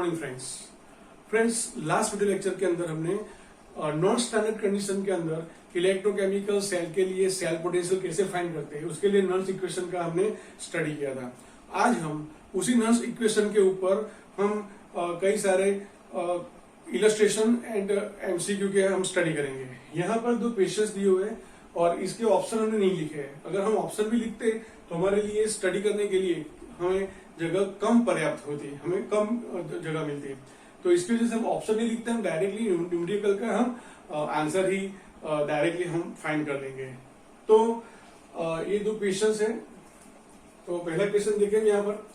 Morning friends last video lecture के अंदर हमने नॉन स्टैंडर्ड कंडीशन के अंदर इलेक्ट्रोकेमिकल सेल के लिए सेल पोटेंशियल कैसे फाइंड करते हैं उसके लिए नर्स इक्वेशन का हमने स्टडी किया था। आज हम उसी नर्स इक्वेशन के ऊपर हम कई सारे इलस्ट्रेशन एंड एमसीक्यू के हम स्टडी करेंगे। यहाँ पर दो क्वेश्चंस दिए हुए हैं और इसके ऑप्शन हमने नहीं लिखे हैं। अगर हम ऑप्शन भी लिखते तो हमारे लिए स्टडी करने के लिए हमें जगह कम पर्याप्त होती है, हमें कम जगह मिलती है। तो इसकी वजह से हम ऑप्शन नहीं लिखते, हम डायरेक्टली न्यूमेरिकल का हम आंसर ही डायरेक्टली हम फाइंड कर लेंगे। तो ये दो क्वेश्चंस हैं। तो पहला क्वेश्चन देखेंगे यहाँ पर,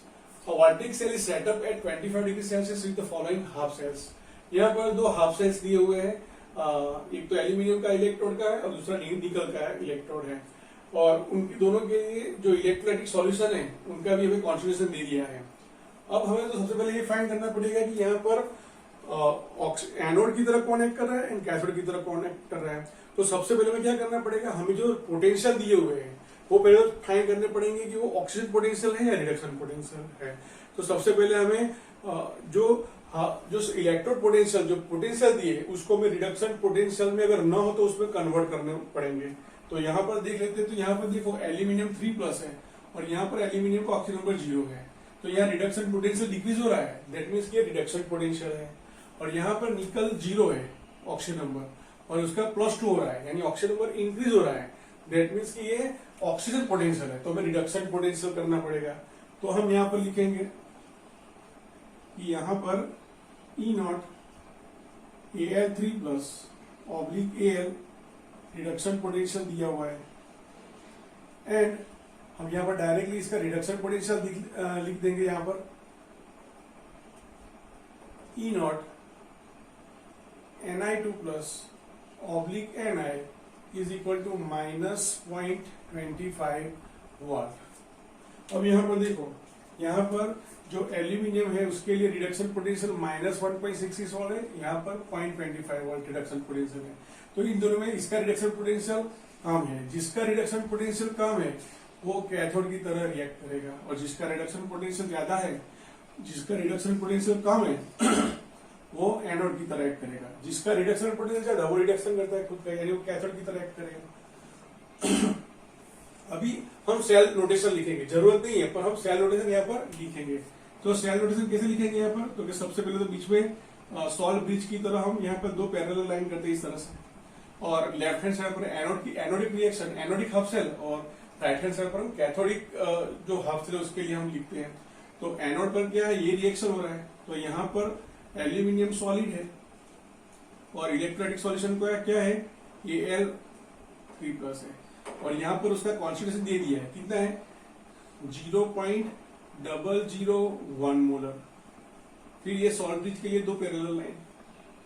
A vertic cell is set up at 25 degree Celsius with the following half cells। यहाँ पर दो हाफ सेल्स दिए हुए हैं, एक तो एल्यूमिनियम का इलेक्ट्रोड का है और दूसरा निकल का इलेक्ट्रोड है, और उनकी दोनों के लिए जो इलेक्ट्रोलाइटिक सॉल्यूशन है उनका भी हमें कॉन्सेंट्रेशन दे दिया है। अब हमें तो सबसे पहले ये फाइंड करना पड़ेगा कि यहाँ पर एनोड की तरफ कौन एक्ट कर रहा है एंड कैथोड की तरफ कौन एक्ट कर रहा है। तो सबसे पहले हमें क्या करना पड़ेगा, हमें जो पोटेंशियल दिए हुए हैं वो पहले फाइंड करने पड़ेंगे कि वो ऑक्सीजन पोटेंशियल है या रिडक्शन पोटेंशियल है। तो सबसे पहले हमें जो इलेक्ट्रोड पोटेंशियल जो पोटेंशियल दिए उसको हमें रिडक्शन पोटेंशियल में अगर ना हो तो उसमें कन्वर्ट करने पड़ेंगे। तो यहाँ पर देख लेते हैं, तो यहाँ पर देखो एल्यूमिनियम 3+ है और यहाँ पर एल्यूमिनियम का ऑक्सीजन नंबर 0 है, तो यहाँ रिडक्शन पोटेंशियल डिक्रीज हो रहा है, दैट मीन्स कि रिडक्शन पोटेंशियल है। और यहाँ पर निकल 0 है ऑक्सीजन नंबर और उसका +2 हो रहा है, यानी ऑक्सीजन नंबर इंक्रीज हो रहा है, दैट मीन्स कि ये ऑक्सीजन पोटेंशियल है, तो हमें रिडक्शन पोटेंशियल करना पड़ेगा। तो हम यहाँ पर लिखेंगे कि यहाँ पर E0 Al3+/Al रिडक्शन पोटेंशियल दिया हुआ है, एंड हम यहाँ पर डायरेक्टली इसका रिडक्शन पोटेंशियल लिख देंगे। यहाँ पर E0 Ni2+/Ni is equal to -0.25 वाट। अब यहाँ पर देखो, यहाँ पर जो एल्यूमिनियम है उसके लिए रिडक्शन पोटेंशियल -1.66 वाट है, यहाँ पर 0.25 वाट रिडक्शन पोटेंशियल है। तो इन दोनों में इसका रिडक्शन पोटेंशियल कम है, जिसका रिडक्शन पोटेंशियल कम है वो कैथोड की तरह रिएक्ट करेगा, और जिसका रिडक्शन पोटेंशियल ज्यादा है, जिसका रिडक्शन पोटेंशियल कम है वो एनोड की तरह एक्ट करेगा। जिसका रिडक्शन पोटेंशियल ज्यादा वो रिडक्शन करता है खुद का, यानी वो कैथोड की तरह एक्ट करेगा। अभी हम सेल नोटेशन लिखेंगे, जरूरत नहीं है पर हम सेल नोटेशन यहाँ पर लिखेंगे। तो सेल नोटेशन कैसे लिखेंगे यहाँ पर, तो सबसे पहले तो बीच में सॉल्व ब्रिज की तरह हम यहाँ पर दो पैरेलल लाइन करते हैं इस तरह से, और लेफ्ट हैंड साइड पर एनोड की anodic reaction anodic half cell, और राइट हैंड साइड पर हम कैथोडिक जो हाफ सेल है उसके लिए हम लिखते हैं। तो एनोड पर क्या है, ये रिएक्शन हो रहा है, तो यहाँ पर एल्यूमिनियम सॉलिड है और इलेक्ट्रोलाइटिक सॉल्यूशन को क्या है, ये Al3+ है, और यहाँ पर उसका कॉन्सेंट्रेशन दे दिया है, कितना है 0.001 मोलर। फिर ये सॉल्ट ब्रिज के लिए दो पैरेलल लाइन।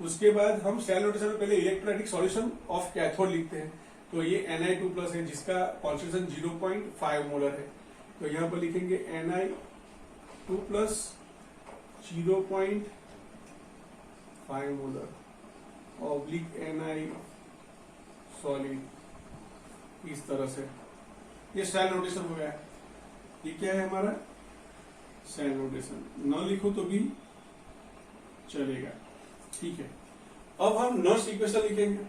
उसके बाद हम सेल नोटेशन में पहले इलेक्ट्रोलाइटिक सॉल्यूशन ऑफ कैथोड लिखते हैं, तो ये Ni2+ है जिसका कॉन्सेंट्रेशन 0.5 मोलर है। तो यहाँ पर लिखेंगे Ni2+ 0.5 मोलर /Ni सॉलिड, इस तरह से ये सेल नोटेशन हो गया। ये क्या है हमारा सेल नोटेशन, न लिखो तो भी चलेगा, ठीक है। अब हम नर्स इक्वेशन लिखेंगे।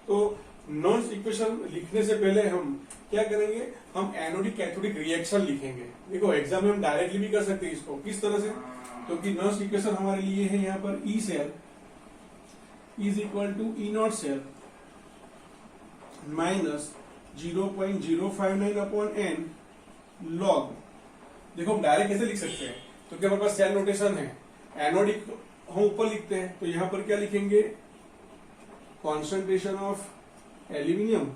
तो नर्स इक्वेशन लिखने से पहले हम क्या करेंगे, हम एनोडिक कैथोडिक रिएक्शन लिखेंगे। देखो एग्जाम में हम डायरेक्टली भी कर सकते हैं इसको, किस तरह से, तो कि नर्स इक्वेशन हमारे लिए है यहाँ पर E cell is equal to E0 cell -0.059/n log। देखो हम डायरेक्ट कैसे लिख सकते हैं, तो क्या हमारे पास सेल नोटेशन है, एनोडिक हम ऊपर लिखते हैं, तो यहां पर क्या लिखेंगे, concentration of aluminium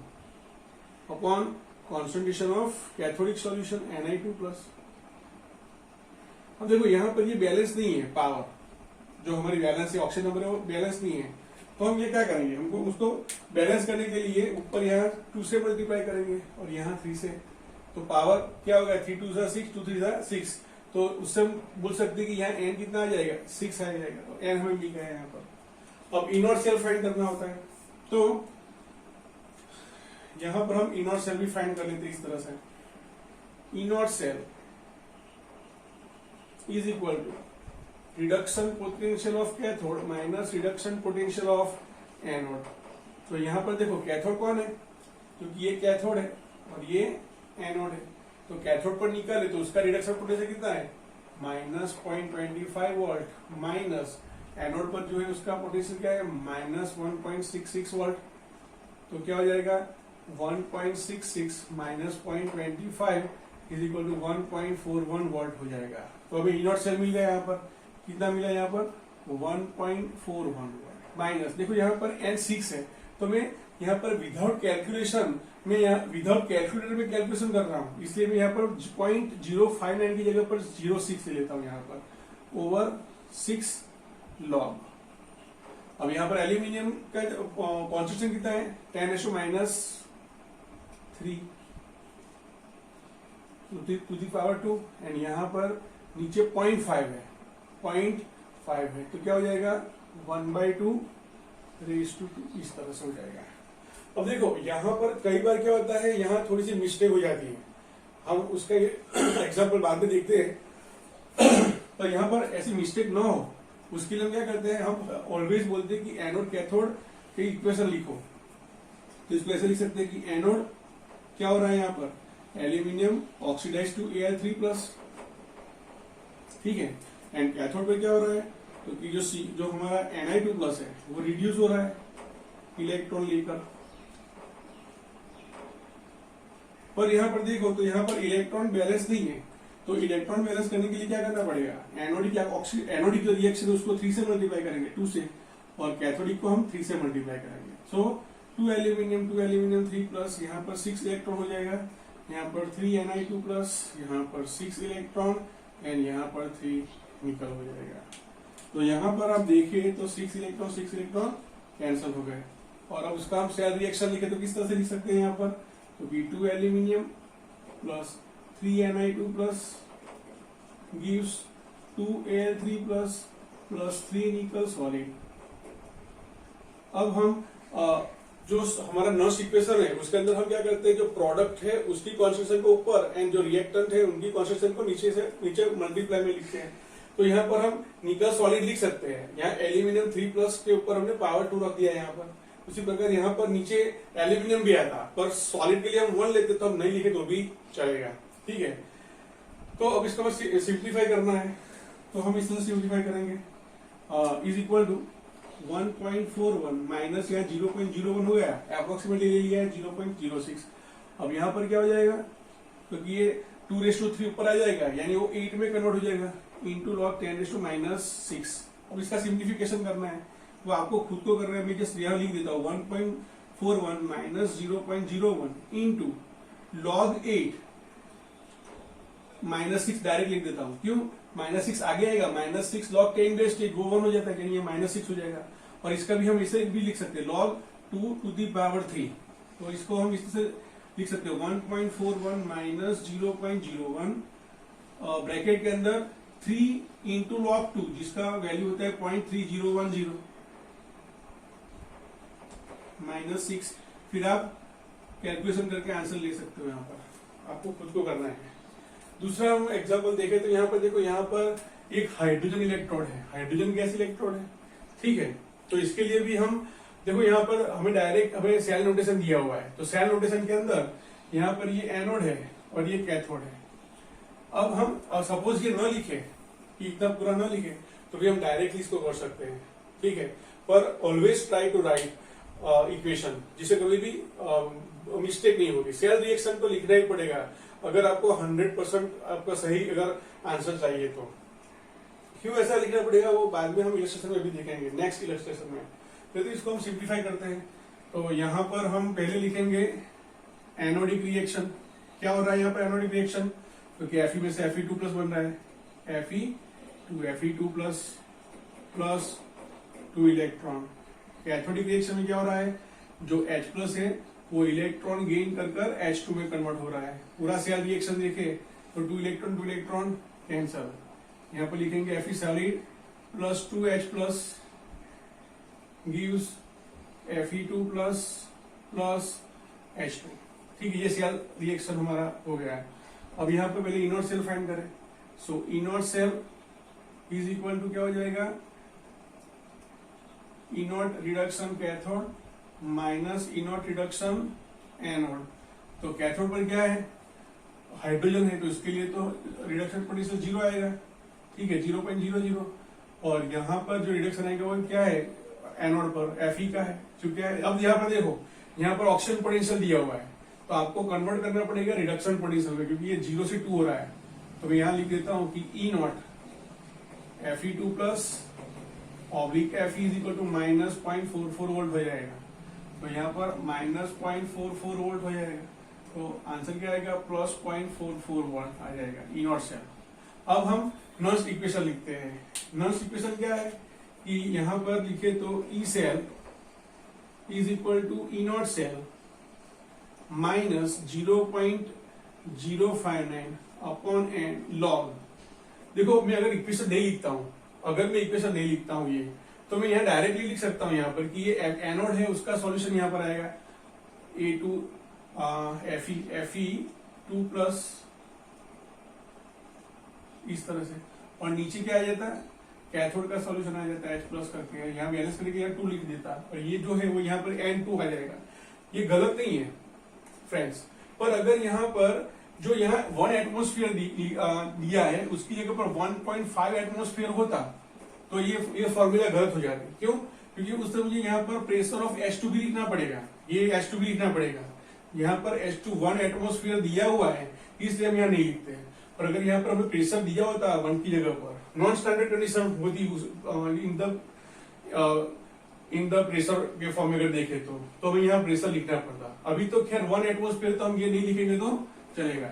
upon concentration of cathodic solution Ni2+। अब देखो यहां पर ये बैलेंस नहीं है, पावर जो हमारी बैलेंस है ऑक्सीजन नंबर है वो बैलेंस नहीं है, तो हम ये क्या करेंगे, हमको उसको बैलेंस करने के लिए ऊपर यहाँ 2 से मल्टीप्लाई करेंगे और यहाँ 3 से, तो पावर क्या होगा 3 2 6 2 3 6, तो उससे हम बोल सकते हैं कि यहाँ n कितना आ जाएगा 6 आ जाएगा, तो n हमें मिल गया यहाँ पर। अब E0 सेल फाइंड करना होता है, तो यहाँ पर हम E0 सेल भी फाइंड कर लेते हैं इस तरह से, E0 cell is equal to reduction potential of cathode minus reduction potential of anode. तो यहाँ पर देखो कैथोड कौन है, क्योंकि ये कैथोड है और ये एनोड है, तो कैथोड पर निकल है तो उसका रिडक्शन पोटेंशियल कितना है -0.25 वोल्ट, माइनस एनोड पर जो है उसका पोटेंशियल क्या है -1.66 वोल्ट। तो क्या हो जाएगा 1.66 minus 0.25 is equal to 1.41 volt हो जाएगा। तो अभी इनोड सेल मिल गया, यहाँ पर कितना मिला, यहाँ पर 1.41 वोल्ट माइनस, देखो यहाँ पर N6 है, तो मैं यहाँ पर विदाउट कैलकुलेशन मैं यहाँ विदाउट कैलकुलेटर में कैलकुलेशन कर रहा हूँ, इसलिए मैं यहाँ पर 0.059 की जगह पर 0.6 ले लेता हूँ यहाँ पर ओवर 6 लॉग। अब यहाँ पर एल्यूमिनियम का कॉन्सेंट्रेशन कितना है 10⁻³ टू द पावर 2 एंड यहाँ पर नीचे 0.5 है, 0.5 है, तो क्या हो जाएगा 1/2 रेज़ टू 2 इस तरह से हो जाएगा। अब देखो यहाँ पर कई बार क्या होता है, यहाँ थोड़ी सी मिस्टेक हो जाती है, हम उसका एग्जाम्पल बाद में देखते हैं। तो यहाँ पर ऐसी मिस्टेक ना हो उसके लिए हम क्या करते हैं, हम ऑलवेज बोलते हैं कि एनोड कैथोड के इक्वेशन लिखो। तो इसको ऐसे लिख सकते हैं कि एनोड क्या हो रहा है यहाँ पर एल्यूमिनियम ऑक्सीडाइज टू Al3+, ठीक है, एंड कैथोड पे क्या हो रहा है, क्योंकि जो हमारा Na2+ है वो रिड्यूस हो रहा है इलेक्ट्रॉन लेकर। पर यहाँ पर देखो तो यहाँ पर इलेक्ट्रॉन बैलेंस नहीं है, तो इलेक्ट्रॉन बैलेंस करने के लिए क्या करना पड़ेगा, एनोडिक जो रिएक्शन है उसको 3 से मल्टीप्लाई करेंगे 2 से, और कैथोडिक को हम 3 से मल्टीप्लाई करेंगे। सो 2 एल्यूमिनियम 3+, यहाँ पर 6 इलेक्ट्रॉन हो जाएगा, यहाँ पर 3 Ni2+, यहाँ पर 6 इलेक्ट्रॉन एंड यहाँ पर 3 निकल हो जाएगा। तो यहाँ पर आप देखिए तो 6 इलेक्ट्रॉन कैंसिल हो गए, और अब उसका हम सेल रिएक्शन लिखे तो किस तरह से लिख सकते हैं यहाँ पर, तो 2 aluminium plus 3 Ni2+ gives 2 Al3+ plus 3 निकल सॉलिड। अब हम जो हमारा नॉइस इक्वेशन है उसके अंदर हम क्या करते हैं, जो प्रोडक्ट है उसकी कॉन्सेंट्रेशन को ऊपर एंड जो रिएक्टेंट है उनकी कॉन्सेंट्रेशन को नीचे मल्टीप्लाई में लिखते हैं। तो यहाँ पर हम निकल सॉलिड लिख सकते हैं, यहाँ एल्यूमिनियम 3+ के ऊपर हमने पावर 2 रख दिया है यहाँ पर। उसी प्रकार यहाँ पर नीचे एल्यूमिनियम भी आता, पर सॉलिड के लिए हम 1 लेते तो हम नहीं लिखे तो भी चलेगा, ठीक है। तो अब इसको बस सिंप्लीफाई करना है, तो हम इस तरह सिंप्लीफाई करेंगे, इज इक्वल टू 1.41 माइनस यहाँ 0.01 हो गया, अप्रोक्सीमेटली ले लिया है 0.06। अब यहाँ पर क्या हो जाएगा, क्योंकि ये 2⁻³ ऊपर आ जाएगा, यानी वो 8 में कन्वर्ट हो जाएगा, इंटू लॉग 10⁻⁻6। अब इसका सिंप्लीफिकेशन करना है, तो आपको खुद को करना है, मैं जस्ट यहाँ लिख देता हूँ 1.41 माइनस 0.01 इंटू लॉग 8 -6 डायरेक्ट लिख देता हूँ, क्यों -6 आगे आएगा, -6 लॉग 10⁻8 वो 1 हो जाता है, ये -6 हो जाएगा। और इसका भी हम इसे भी लिख सकते हैं log 2 to the power 3, तो इसको हम इस तरह लिख सकते हैं 1.41 माइनस 0.01 ब्रैकेट के अंदर 3 इंटू लॉग 2 जिसका वैल्यू होता है 0.3010 -6। फिर आप कैलकुलेशन करके आंसर ले सकते हो, यहाँ पर आपको खुद को करना है। दूसरा हम एग्जांपल देखें तो यहाँ पर देखो, यहाँ पर एक हाइड्रोजन इलेक्ट्रोड है, हाइड्रोजन गैस इलेक्ट्रोड है, ठीक है। तो इसके लिए भी हम देखो, यहाँ पर हमें सेल नोटेशन दिया हुआ है, तो सेल नोटेशन के अंदर यहाँ पर ये एनोड है और ये कैथोड है। अब हम सपोज ये न लिखे कि इतना पूरा न लिखे तो भी हम डायरेक्टली इसको कर सकते हैं, ठीक है। पर always try to write equation, जिसे कभी भी मिस्टेक नहीं होगी। सेल रिएक्शन तो लिखना ही पड़ेगा अगर आपको 100% आपका सही अगर आंसर चाहिए तो। क्यों ऐसा लिखना पड़ेगा वो बाद में हम इलस्ट्रेशन में भी देखेंगे, नेक्स्ट इलस्ट्रेशन में। तो इसको हम सिंप्लीफाई करते हैं, तो यहाँ पर हम पहले लिखेंगे एनोडिक रिएक्शन। क्या हो रहा है यहाँ पर एनोडिक रिएक्शन, क्योंकि Fe में से Fe2+ बन रहा है, Fe2+ plus 2 electron. Cathodic reaction में क्या हो रहा है, जो H+ है वो इलेक्ट्रॉन गेन कर H2 में कन्वर्ट हो रहा है। पूरा सेल रिएक्शन देखे तो 2 इलेक्ट्रॉन कैंसल। यहाँ पर लिखेंगे Fe solid plus 2H+ gives Fe2+ plus H2, ठीक है। ये सेल रिएक्शन हमारा हो गया है। अब यहाँ पे पहले इनोड सेल फाइंड करें। So anode cell is equal to क्या हो जाएगा, E naught reduction cathode minus E naught reduction anode. तो कैथोड पर क्या है, हाइड्रोजन है, तो इसके लिए तो रिडक्शन पोटेंशियल 0 आएगा, ठीक है, 0.00। और यहाँ पर जो रिडक्शन आएगा वो क्या है, एनोड पर Fe का है, जो क्या है। अब यहाँ पर देखो, यहाँ पर ऑक्सीजन पोटेंशियल दिया हुआ है, तो आपको कन्वर्ट करना पड़ेगा रिडक्शन पोटेंशियल में, क्योंकि ये 0 से 2 हो रहा है। तो मैं यहाँ लिख देता हूँ कि E naught Fe2 plus oblique Fe is equal to minus 0.44 volt हो जाएगा। तो यहाँ पर माइनस 0.44 वोल्ट हो जाएगा, तो आंसर क्या आएगा, प्लस 0.44 वोल्ट आ जाएगा ई नॉट सेल। अब हम नॉन्स इक्वेशन लिखते हैं। नॉन्स इक्वेशन क्या है कि यहाँ पर लिखे तो E cell is equal to E naught cell minus 0.059 upon N log. देखो मैं अगर इक्वेशन नहीं लिखता हूं, ये तो मैं यहाँ डायरेक्टली लिख सकता हूं यहाँ पर कि ये एनोड है, उसका सॉल्यूशन यहाँ पर आएगा A2 Fe2 प्लस इस तरह से, और नीचे क्या आ जाता है, कैथोड का सॉल्यूशन आ जाता है H प्लस करके, यहाँ बैलेंस करके यहाँ 2 लिख देता, और ये जो है वो यहाँ पर N2 आ जाएगा। ये गलत नहीं है फ्रेंड्स, पर अगर यहाँ पर जो यहाँ 1 एटमोस्फियर दिया है उसकी जगह पर 1.5 एटमोस्फियर होता तो ये फॉर्मूला गलत हो जाता। क्यों? क्योंकि उससे मुझे यहाँ पर प्रेशर ऑफ H2 भी लिखना पड़ेगा, ये H2 भी लिखना पड़ेगा। यहाँ पर H2 1 एटमोस्फियर दिया हुआ है, इसलिए हम यहाँ नहीं लिखते हैं। और अगर यहाँ पर हमें प्रेशर दिया होता 1 की जगह पर, नॉन स्टैंडर्ड कंडीशन होती इन द प्रेशर के फॉर्म में अगर देखे तो हमें यहाँ प्रेशर लिखना पड़ता। अभी तो खैर 1 एटमोस्फियर तो हम ये नहीं लिखेंगे तो चलेगा।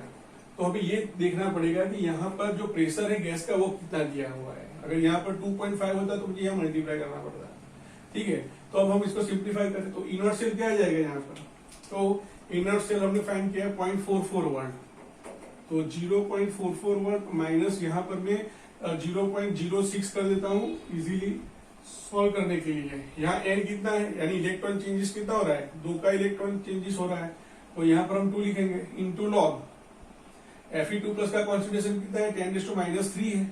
तो हमें ये देखना पड़ेगा कि यहाँ पर जो प्रेशर है गैस का वो कितना दिया हुआ है। अगर यहाँ पर 2.5 होता तो मुझे यहाँ मल्टीप्लाई करना पड़ता, ठीक है। तो अब हम इसको सिंप्लीफाई करें तो इनर्ट सेल क्या आ जाएगा यहाँ पर, तो इनर्ट सेल हमने फाइंड किया 0.44 वोल्ट, तो 0.44 वोल्ट माइनस यहाँ पर मैं 0.06 कर देता हूँ इजीली सॉल्व करने के लिए। यहाँ n कितना है, यानी इलेक्ट्रॉन चेंजेस कितना हो रहा है, 2 का इलेक्ट्रॉन चेंजेस हो रहा है, तो यहाँ पर हम 2 लिखेंगे इंटू लॉग Fe2 प्लस का कॉन्सेंट्रेशन कितना है, 10⁻³ है,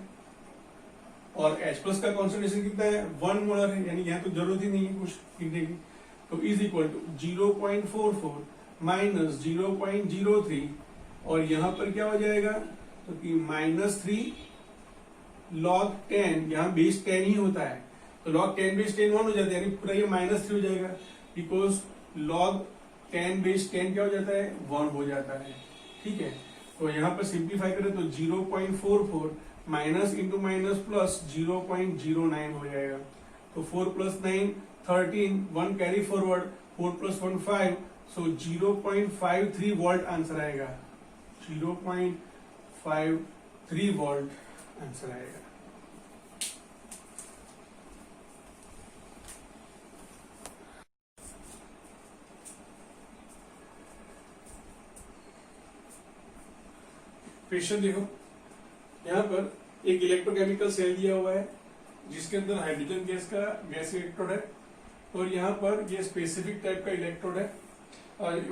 और H प्लस का कॉन्सेंट्रेशन कितना है, 1 मोलर है, यानी यहाँ तो जरूरत ही नहीं है कुछ लिखने की। तो इज इक्वल टू 0.44 माइनस 0.03, और यहाँ पर क्या हो जाएगा, तो कि -3 log 10, यहाँ बेस 10 ही होता है, तो log 10 बेस 10 1 हो जाता है, यानी पूरा ये -3 हो जाएगा, बिकॉज log 10 बेस 10 क्या हो जाता है, 1 हो जाता है, ठीक है। तो यहाँ पर सिंप्लीफाई करें तो 0.44 माइनस इंटू माइनस प्लस 0.09 हो जाएगा। तो 4 प्लस 9 13, 1 कैरी फॉरवर्ड, 4 प्लस 1 5, सो 0.53 वोल्ट आंसर आएगा, 0.53 वोल्ट आंसर आएगा। क्वेश्चन देखो, यहाँ पर एक इलेक्ट्रोकेमिकल सेल दिया हुआ है जिसके अंदर हाइड्रोजन गैस इलेक्ट्रोड है, और यहाँ पर ये स्पेसिफिक टाइप का इलेक्ट्रोड है,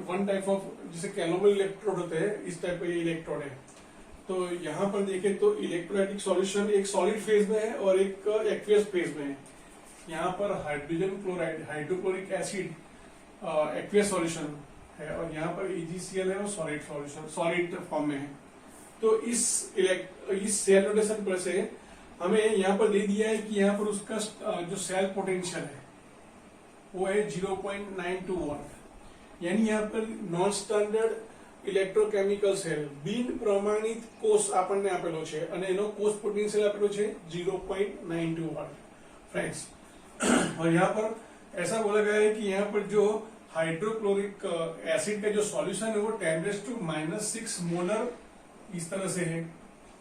वन टाइप ऑफ जिसे कैनोबल इलेक्ट्रोड होते हैं, इस टाइप का ये इलेक्ट्रोड है। तो यहाँ पर देखें तो इलेक्ट्रोलाइटिक सॉल्यूशन एक सॉलिड फेज में है और एक एक्वियस फेज में है। यहाँ पर hydrogen chloride hydrochloric acid aqueous solution है, और यहाँ पर EgCl है वो सॉलिड सॉल्यूशन सॉलिड फॉर्म में है। तो इस सेल रोटेशन पर से हमें यहाँ पर दे दिया है कि यहाँ पर उसका जो सेल पोटेंशियल है वो है 0.92 वोल्ट, यानी यहाँ पर नॉन स्टैंडर्ड इलेक्ट्रोकेमिकल सेल बिन प्रमाणित कोष આપણને આપેલો છે અને એનો કોષ પોટેન્શિયલ આપેલો છે 0.92 वोल्ट फ्रेंड्स। और यहाँ पर ऐसा बोला गया है कि यहाँ पर जो हाइड्रोक्लोरिक एसिड का जो सॉल्यूशन है वो 10⁻⁻6 मोलर इस तरह से है,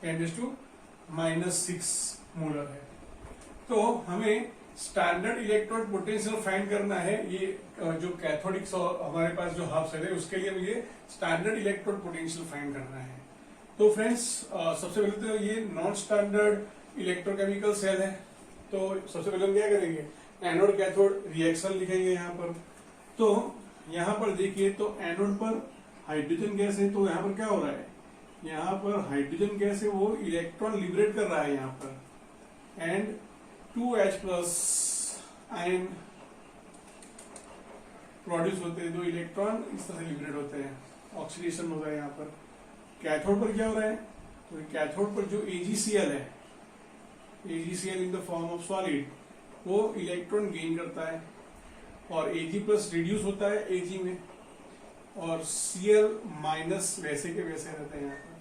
10⁻⁻6 मोलर है। तो हमें स्टैंडर्ड इलेक्ट्रोड पोटेंशियल फाइंड करना है, ये जो कैथोडिक हमारे पास जो हाफ सेल है उसके लिए मुझे स्टैंडर्ड इलेक्ट्रोड पोटेंशियल फाइंड करना है। तो फ्रेंड्स सबसे पहले तो ये नॉन स्टैंडर्ड इलेक्ट्रोकेमिकल सेल है, तो सबसे पहले हम क्या करेंगे, एनोड कैथोड रिएक्शन लिखेंगे यहाँ पर। तो यहाँ पर देखिए तो एनोड पर हाइड्रोजन गैस है, तो यहाँ पर क्या हो रहा है, यहाँ पर हाइड्रोजन गैस है वो इलेक्ट्रॉन लिबरेट कर रहा है यहाँ पर, and 2H plus ion produce होते हैं, 2 इलेक्ट्रॉन इस तरह से लिबरेट होते हैं, ऑक्सीडेशन हो रहा है यहाँ पर। कैथोड पर क्या हो रहा है, तो कैथोड पर जो AgCl है, AgCl in the form of solid, वो इलेक्ट्रॉन गेन करता है और Ag प्लस रिड्यूस होता है Ag में, और Cl माइनस वैसे के वैसे रहते हैं यहाँ पर।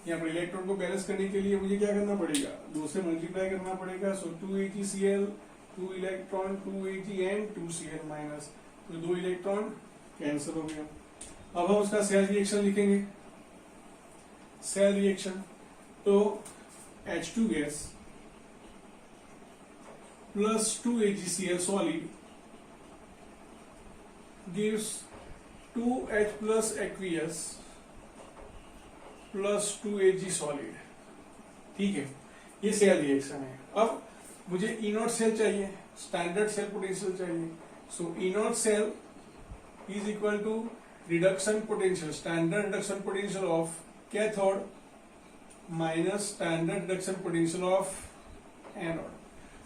यहाँ पर इलेक्ट्रॉन को बैलेंस करने के लिए मुझे क्या करना पड़ेगा, 2 से मल्टीप्लाई करना पड़ेगा। सो 2AgCl, 2 electron, 2Ag and 2Cl minus, तो 2 इलेक्ट्रॉन कैंसिल हो गया। अब हम उसका सेल रिएक्शन लिखेंगे। सेल रिएक्शन, तो H2 gas plus 2AgCl solid gives 2H plus aqueous plus 2Ag solid. ठीक है, ये सेल रिएक्शन है। अब मुझे E नॉट सेल चाहिए, स्टैंडर्ड सेल पोटेंशियल चाहिए। So E naught cell is equal to reduction potential, standard reduction potential of cathode minus standard reduction potential of anode.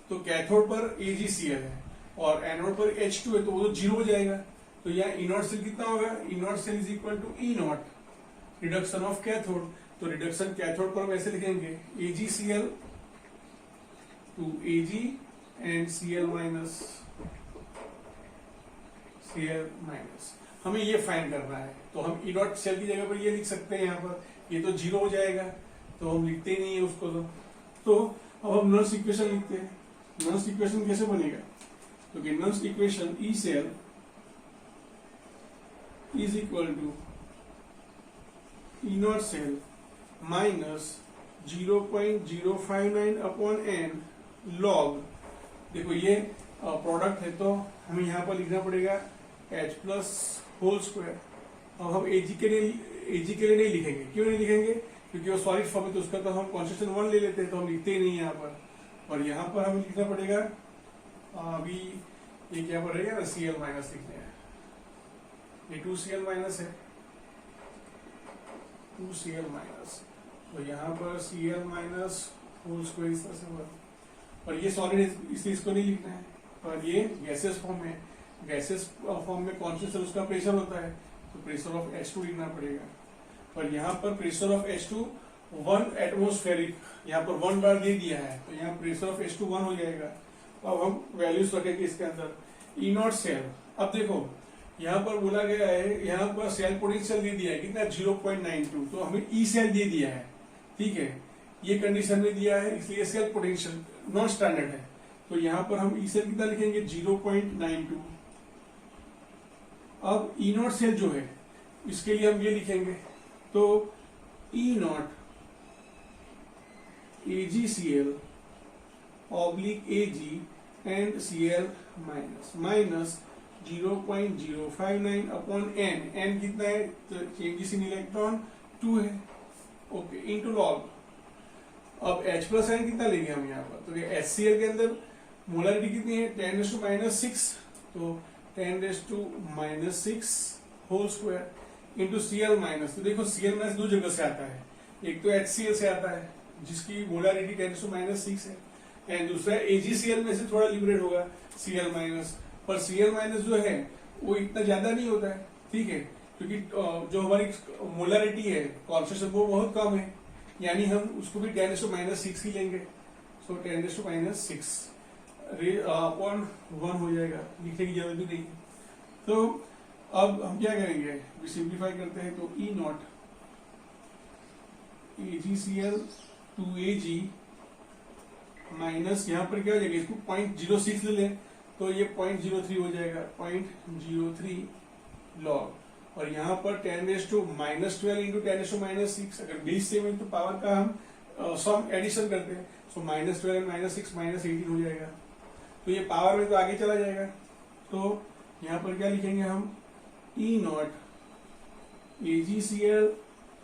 तो cathode पर AgCl है और एनोड पर H2 है, तो वो 0 हो जाएगा। तो यहाँ E नॉट सेल कितना होगा, E naught cell is equal to E naught reduction of cathode. तो रिडक्शन कैथोड पर हम ऐसे लिखेंगे AgCl to Ag and Cl minus, Cl minus. हमें ये फाइंड करना है, तो हम E नॉट सेल की जगह पर ये लिख सकते हैं यहाँ पर, ये तो 0 हो जाएगा, तो हम लिखते नहीं है उसको। तो अब हम नर्स इक्वेशन लिखते हैं। नर्स इक्वेशन कैसे बनेगा, तो कि Nernst equation E cell is equal to E naught cell minus 0.059 upon n log। देखो ये प्रोडक्ट है, तो हमें यहाँ पर लिखना पड़ेगा H प्लस होल स्क्वायर। अब हम Ag के लिए नहीं लिखेंगे। क्यों नहीं लिखेंगे, क्योंकि वो सॉलिड फॉर्म है, तो उसका तो हम कॉन्स्टेंट 1 ले लेते हैं, तो हम लिखते ही नहीं यहाँ पर। और यहाँ पर हमें लिखना पड़ेगा, अभी ये क्या पर रहेगा ना, Cl माइनस लिखते हैं, ये 2Cl माइनस है, 2Cl माइनस, तो यहाँ पर Cl माइनस होल स्क्वायर इस तरह से होगा। और ये सॉलिड है, इसलिए इसको नहीं लिखना है। और ये गैसेस फॉर्म में, गैसेस फॉर्म में कॉन्स्टेंट उसका प्रेशर होता है, तो प्रेशर ऑफ H2 लिखना पड़ेगा। और यहाँ पर प्रेशर ऑफ H2 1 एटमोस्फेरिक, यहाँ पर 1 बार दे दिया है, तो यहाँ प्रेशर ऑफ H2 1 हो जाएगा। अब हम वैल्यूज रखेंगे इसके अंदर। E नॉट सेल, अब देखो यहाँ पर बोला गया है, यहाँ पर सेल पोटेंशियल दे दिया है कितना, 0.92, तो हमें E सेल दे दिया है। ठीक है, ये कंडीशन में दिया है, इसलिए सेल पोटेंशियल नॉन स्टैंडर्ड है, तो यहाँ पर हम E सेल कितना लिखेंगे, 0.92। अब E नॉट सेल जो है, इसके लिए हम ये लिखेंगे, तो E naught AgCl oblique Ag and Cl minus minus 0.059 upon n, n कितना है, तो चेंजेस इन इलेक्ट्रॉन 2 है, ओके, इनटू लॉग। अब H प्लस n कितना लेंगे हम यहाँ पर, तो HCl के अंदर मोलारिटी कितनी है, 10⁻⁻⁶, तो 10⁻⁻⁶ whole square into Cl minus. तो देखो Cl माइनस 2 जगह से आता है, एक तो HCl से आता है जिसकी मोलारिटी 10⁻⁻⁶ है, एंड दूसरा AgCl में से थोड़ा लिबरेट होगा Cl माइनस, पर Cl माइनस जो है वो इतना ज्यादा नहीं होता है। ठीक है, क्योंकि जो हमारी मोलारिटी है, कॉन्सेंट्रेशन वो बहुत कम है, यानी हम उसको भी 10⁻⁻⁶ ही लेंगे। सो 10⁻⁻⁶ अपॉन 1 हो जाएगा, लिखने की जरूरत भी नहीं। तो अब हम क्या करेंगे, सिंप्लीफाई करते हैं, तो E naught AgCl to Ag minus, यहाँ पर क्या हो जाएगा, इसको 0.06 ले लें, तो ये 0.03 हो जाएगा, 0.03 लॉग। और यहाँ पर 10⁻⁻12 इंटू 10⁻⁻⁶, अगर बेस सेम है तो पावर का हम सम एडिशन करते हैं, सो -12 -6 -18 हो जाएगा। तो ये पावर में तो आगे चला जाएगा, तो यहाँ पर क्या लिखेंगे हम, E naught AgCl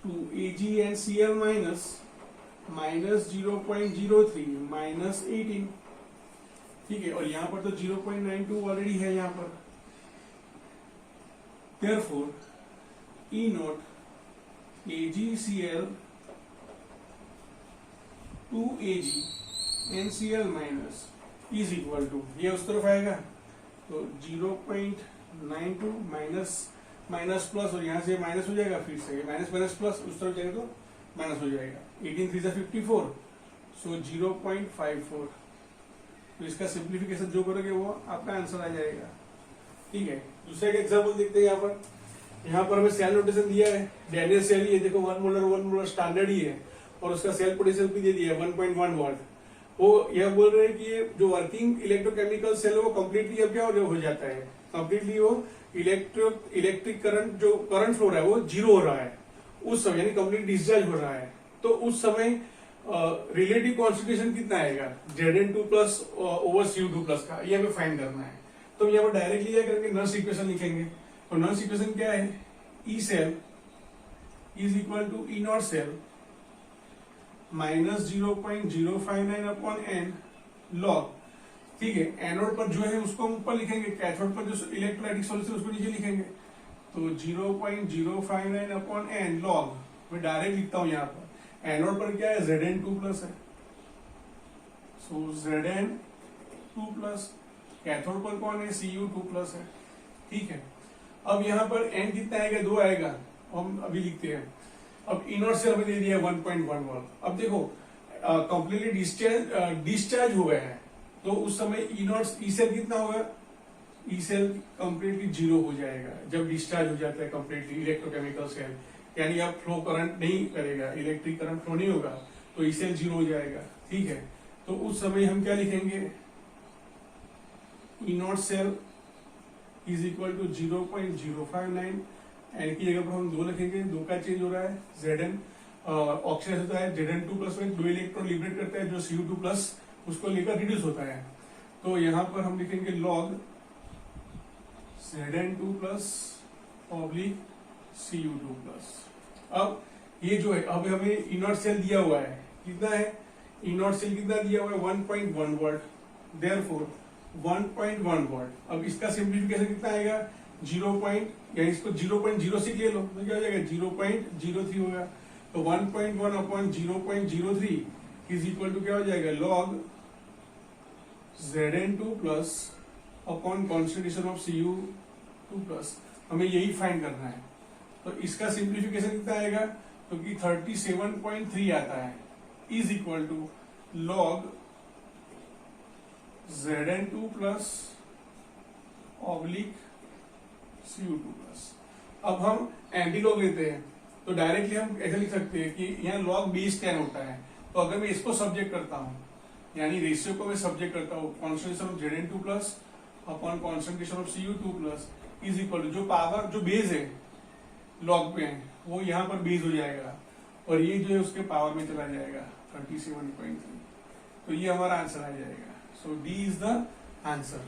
to Ag and Cl minus minus 0.03 minus 18। ठीक है, और यहाँ पर तो 0.92 ऑलरेडी है यहाँ पर, therefore E naught AgCl to Ag NCl minus is equal to, ये उस तरफ आएगा तो 0.92 माइनस माइनस प्लस, और यहाँ से माइनस हो जाएगा, फिर से माइनस माइनस प्लस उस तरफ जाएगा तो माइनस हो जाएगा, 18 3 54, सो 0.54। तो इसका सिंप्लीफिकेशन जो करोगे वो आपका आंसर आ जाएगा। ठीक है, दूसरा का एग्जाम्पल देखते हैं। यहाँ पर हमें सेल नोटेशन दिया है, डैनियल सेल, ये देखो 1 मोलर स्टैंडर्ड ही है, और उसका सेल पोटेंशियल भी दे दिया है 1.1 वाट। वो यह बोल रहे हैं कि ये जो वर्किंग इलेक्ट्रोकेमिकल सेल है वो कम्प्लीटली अब क्या हो जाता है, कम्प्लीटली वो इलेक्ट्रिक करंट, जो करंट फ्लो रहा है वो जीरो हो रहा है उस समय, यानी कंप्लीट डिस्चार्ज हो रहा है। तो उस समय रिलेटिव कॉन्सेंट्रेशन कितना आएगा, Zn2 plus over Cu2 plus का, ये हमें फाइंड करना है। तो यहाँ पर डायरेक्टली क्या करेंगे, नर्स इक्वेशन लिखेंगे। तो नर्स इक्वेशन क्या है, E cell is equal to E naught cell minus 0.059 upon N log. ठीक है, एनोड पर जो है उसको हम ऊपर लिखेंगे, कैथोड पर जो इलेक्ट्रोलाइटिक सॉल्यूशन उसको नीचे लिखेंगे। तो 0.059 अपॉन एन लॉग, मैं डायरेक्ट लिखता हूं यहाँ पर। एनोड पर क्या है, Zn2 प्लस है, सो Zn2 प्लस, कैथोड पर कौन है, Cu2 प्लस है। ठीक है, अब यहाँ पर एन कितना आएगा, 2 आएगा, हम अभी लिखते हैं। अब इनोड सेल में दे दिया 1.1 वोल्ट। अब देखो कंप्लीटली डिस्चार्ज हो गया है, तो उस समय ई सेल कितना होगा, ई सेल कंप्लीटली जीरो हो जाएगा जब डिस्चार्ज हो जाता है कंप्लीटली इलेक्ट्रोकेमिकल सेल, यानी अब फ्लो करंट नहीं करेगा, इलेक्ट्रिक करंट फ्लो नहीं होगा, तो ई सेल जीरो हो जाएगा। ठीक है, तो उस समय हम क्या लिखेंगे, E naught cell is equal to 0.059, n की जगह पर हम 2 लिखेंगे, 2 का चेंज हो रहा है, Zn ऑक्सीडाइज होता है, Zn2 प्लस में 2 इलेक्ट्रॉन लिबरेट करता है, जो Cu2 प्लस उसको लेकर रिड्यूस होता है। तो यहाँ पर हम लिखेंगे log Zn2 plus oblique Cu2 plus. अब ये जो है, अब हमें इनर्ट सेल दिया हुआ है, कितना है, इनर्ट सेल कितना दिया हुआ है, 1.1 वोल्ट, देयरफॉर 1.1 वोल्ट। अब इसका सिंप्लीफिकेशन कितना आएगा, 0. या इसको 0.06 ले लो तो क्या हो जाएगा, 0.03 होगा। तो 1.1 अपॉन 0.03 इज इक्वल टू क्या हो जाएगा, log Zn2 plus upon concentration of Cu2 plus. हमें यही फाइंड करना है। तो इसका सिंप्लीफिकेशन कितना आएगा, तो कि 37.3 आता है, is equal to log Zn2 plus oblique Cu2 plus. अब हम एंटी लॉग लेते हैं, तो डायरेक्टली हम ऐसे लिख सकते हैं कि यहाँ लॉग बेस 10 होता है। तो अगर मैं इसको सब्जेक्ट करता हूँ, यानी रेशियो को मैं सब्जेक्ट करता हूँ, concentration of Zn2 plus upon concentration of Cu2 plus is equal to, जो पावर जो बेस है लॉग पे है वो यहाँ पर बेस हो जाएगा, और ये जो है उसके पावर में चला जाएगा 37.3। तो ये हमारा आंसर आ जाएगा। सो डी इज द आंसर।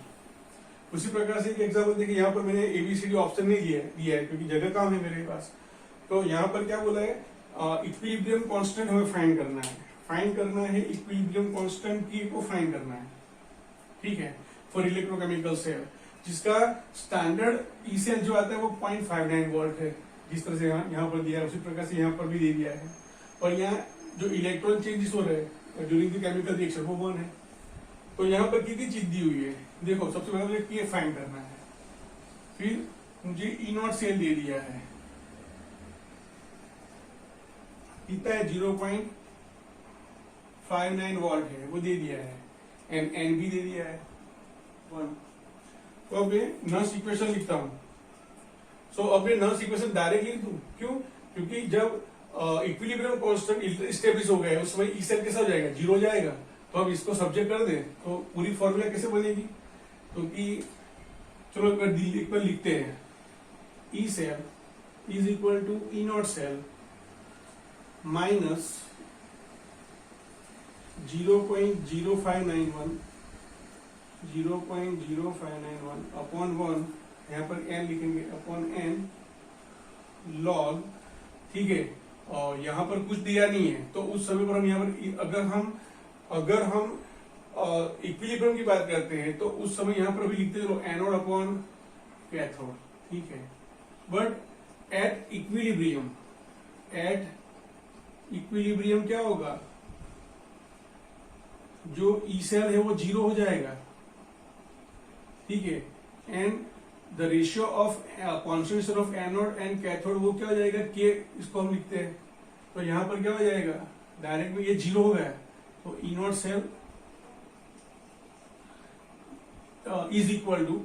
उसी प्रकार से एक एग्जाम्पल देखिए, यहाँ पर मैंने ABCD ऑप्शन नहीं दिया है क्योंकि जगह कम है मेरे पास। तो यहाँ पर क्या बोला है, इक्विलिब्रियम कांस्टेंट हमें फाइंड करना है, इक्विलिब्रियम कांस्टेंट की को फाइंड करना है। ठीक है, फॉर इलेक्ट्रोकेमिकल सेल, जिसका स्टैंडर्ड ई सेल जो आता है वो 0.59 वोल्ट है, जिस तरह से यहाँ पर दिया है उसी प्रकार से यहाँ पर भी दे दिया है। और यहाँ जो इलेक्ट्रॉन चेंजेस हो रहे हैं ड्यूरिंग द केमिकल रिएक्शन वो 1 है। तो यहाँ पर कितनी चीज दी हुई है, देखो सबसे पहले मुझे पीएफ फाइंड करना है, फिर मुझे ई नॉट सेल दे दिया है, कितना है 0.59 वोल्ट है वो दे दिया है, एन भी दे दिया है 1। तो अब ये नर्स इक्वेशन लिखता हूं। सो अब ये नर्स इक्वेशन डायरेक्ट लिख दूं, क्यों, क्योंकि जब इक्विलिब्रियम कांस्टेंट इस्टेब्लिश हो गया उस समय ई सेल कैसा हो जाएगा, जीरो हो जाएगा। तो अब इसको सब्जेक्ट कर दें तो पूरी फॉर्मूला कैसे बनेगी, तो कि चलो एक बार लिखते हैं, E cell is equal to E naught cell minus 0.0591 upon 1, यहाँ पर n लिखेंगे अपॉन n लॉग। ठीक है, और यहाँ पर कुछ दिया नहीं है, तो उस समय पर हम यहाँ पर अगर हम इक्विलिब्रियम की बात करते हैं तो उस समय यहाँ पर भी लिखते चलो एनोड अपॉन कैथोड। ठीक है, बट एट इक्विलिब्रियम क्या होगा, जो ई सेल है वो 0 हो जाएगा, ठीक है। And the ratio of concentration of anode and cathode वो क्या हो जाएगा, के, इसको हम लिखते हैं। तो यहां पर क्या हो जाएगा, डायरेक्ट में ये 0 हो गया, तो E naught cell is equal to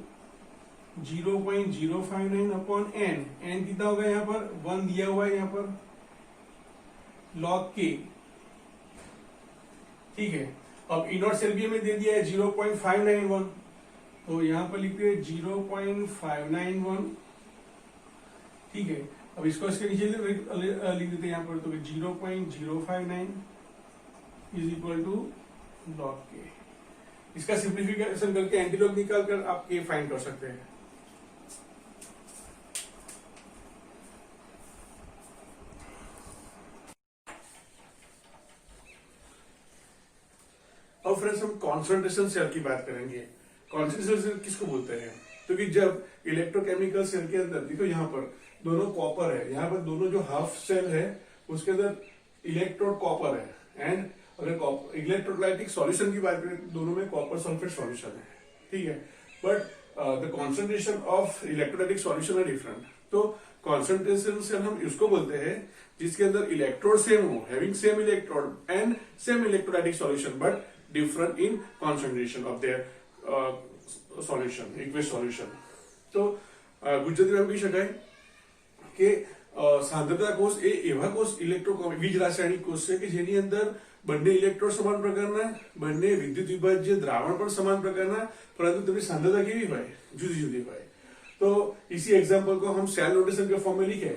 0.059 upon n. N कितना होगा, यहाँ पर 1 दिया हुआ है यहाँ पर, लॉग के, ठीक है। अब ई नॉट सेल भी हमें दे दिया है 0.591, तो यहां पर लिखते हैं 0.591, ठीक है। अब इसको इसके नीचे लिख देते हैं यहाँ पर, तो 0.059 इज इक्वल टू लॉग के। इसका सिंप्लीफिकेशन करके एंटीलॉग निकाल कर आप के फाइंड कर सकते हैं। अब फ्रेंड्स हम कॉन्सेंट्रेशन सेल की बात करेंगे। कॉन्सेंट्रेशन सेल किसको बोलते हैं, क्योंकि जब इलेक्ट्रोकेमिकल सेल के अंदर देखो यहाँ पर दोनों कॉपर है, यहाँ पर दोनों जो हाफ सेल है उसके अंदर इलेक्ट्रोड कॉपर है, एंड अगर इलेक्ट्रोलाइटिक सॉल्यूशन की बात करें दोनों में कॉपर सल्फेट सॉल्यूशन है, ठीक है। But the concentration of electrolytic solution है डिफरेंट। तो कॉन्सेंट्रेशन सेल हम इसको बोलते हैं जिसके अंदर इलेक्ट्रोड सेम हो, having same electrode and same electrolytic solution, but different in concentration of their solution, aqueous solution. તો ગુજરાતીમાં કહી શકાય કે સાંદ્રતા કોષ એ એવા કોષ બીજ રાસાયણિક કોષ છે કે જેની અંદર બંને ઇલેક્ટ્રોડ સમાન પ્રકારના, બંને વિદ્યુત વિભાજ્ય દ્રાવણ પણ સમાન પ્રકારના, પરંતુ તેમની સાંદ્રતા કેવી હોય, જુદી જુદી હોય। तो इसी एग्जांपल को हम सेल नोटेशन के फॉर्म में लिखे,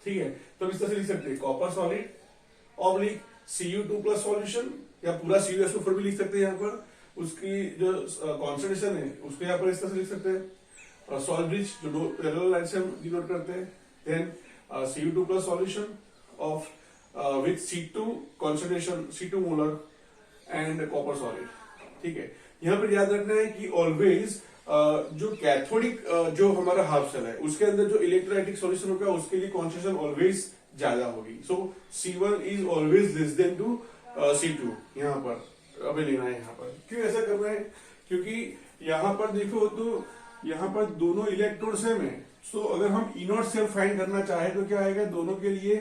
ठीक है। तो इस तरह से लिख सकते हैं copper solid oblique Cu2+ solution, या पूरा CuSO4 भी लिख सकते हैं यहाँ पर, उसकी जो कॉन्सेंट्रेशन है उसको यहाँ पर इस तरह से लिख सकते हैं। सॉल्ट ब्रिज जो पैरेलल लाइन से हम डिनोट करते हैं, then Cu2+ solution of with C2 concentration, C2 molar and copper solid, ठीक है। यहाँ पर याद रखना है कि ऑलवेज जो कैथोडिक जो हमारा हाफ सेल है उसके अंदर जो इलेक्ट्रोलाइटिक सॉल्यूशन होगा उसके लिए कॉन्सेंट्रेशन ऑलवेज ज्यादा होगी। So C1 is always less than to C2 यहाँ पर अभी लेना है। यहाँ पर क्यों ऐसा कर रहे हैं, क्योंकि यहाँ पर देखो तो यहाँ पर दोनों इलेक्ट्रोड सेम है। सो अगर हम ई नॉट सेल फाइंड करना चाहे तो क्या आएगा, दोनों के लिए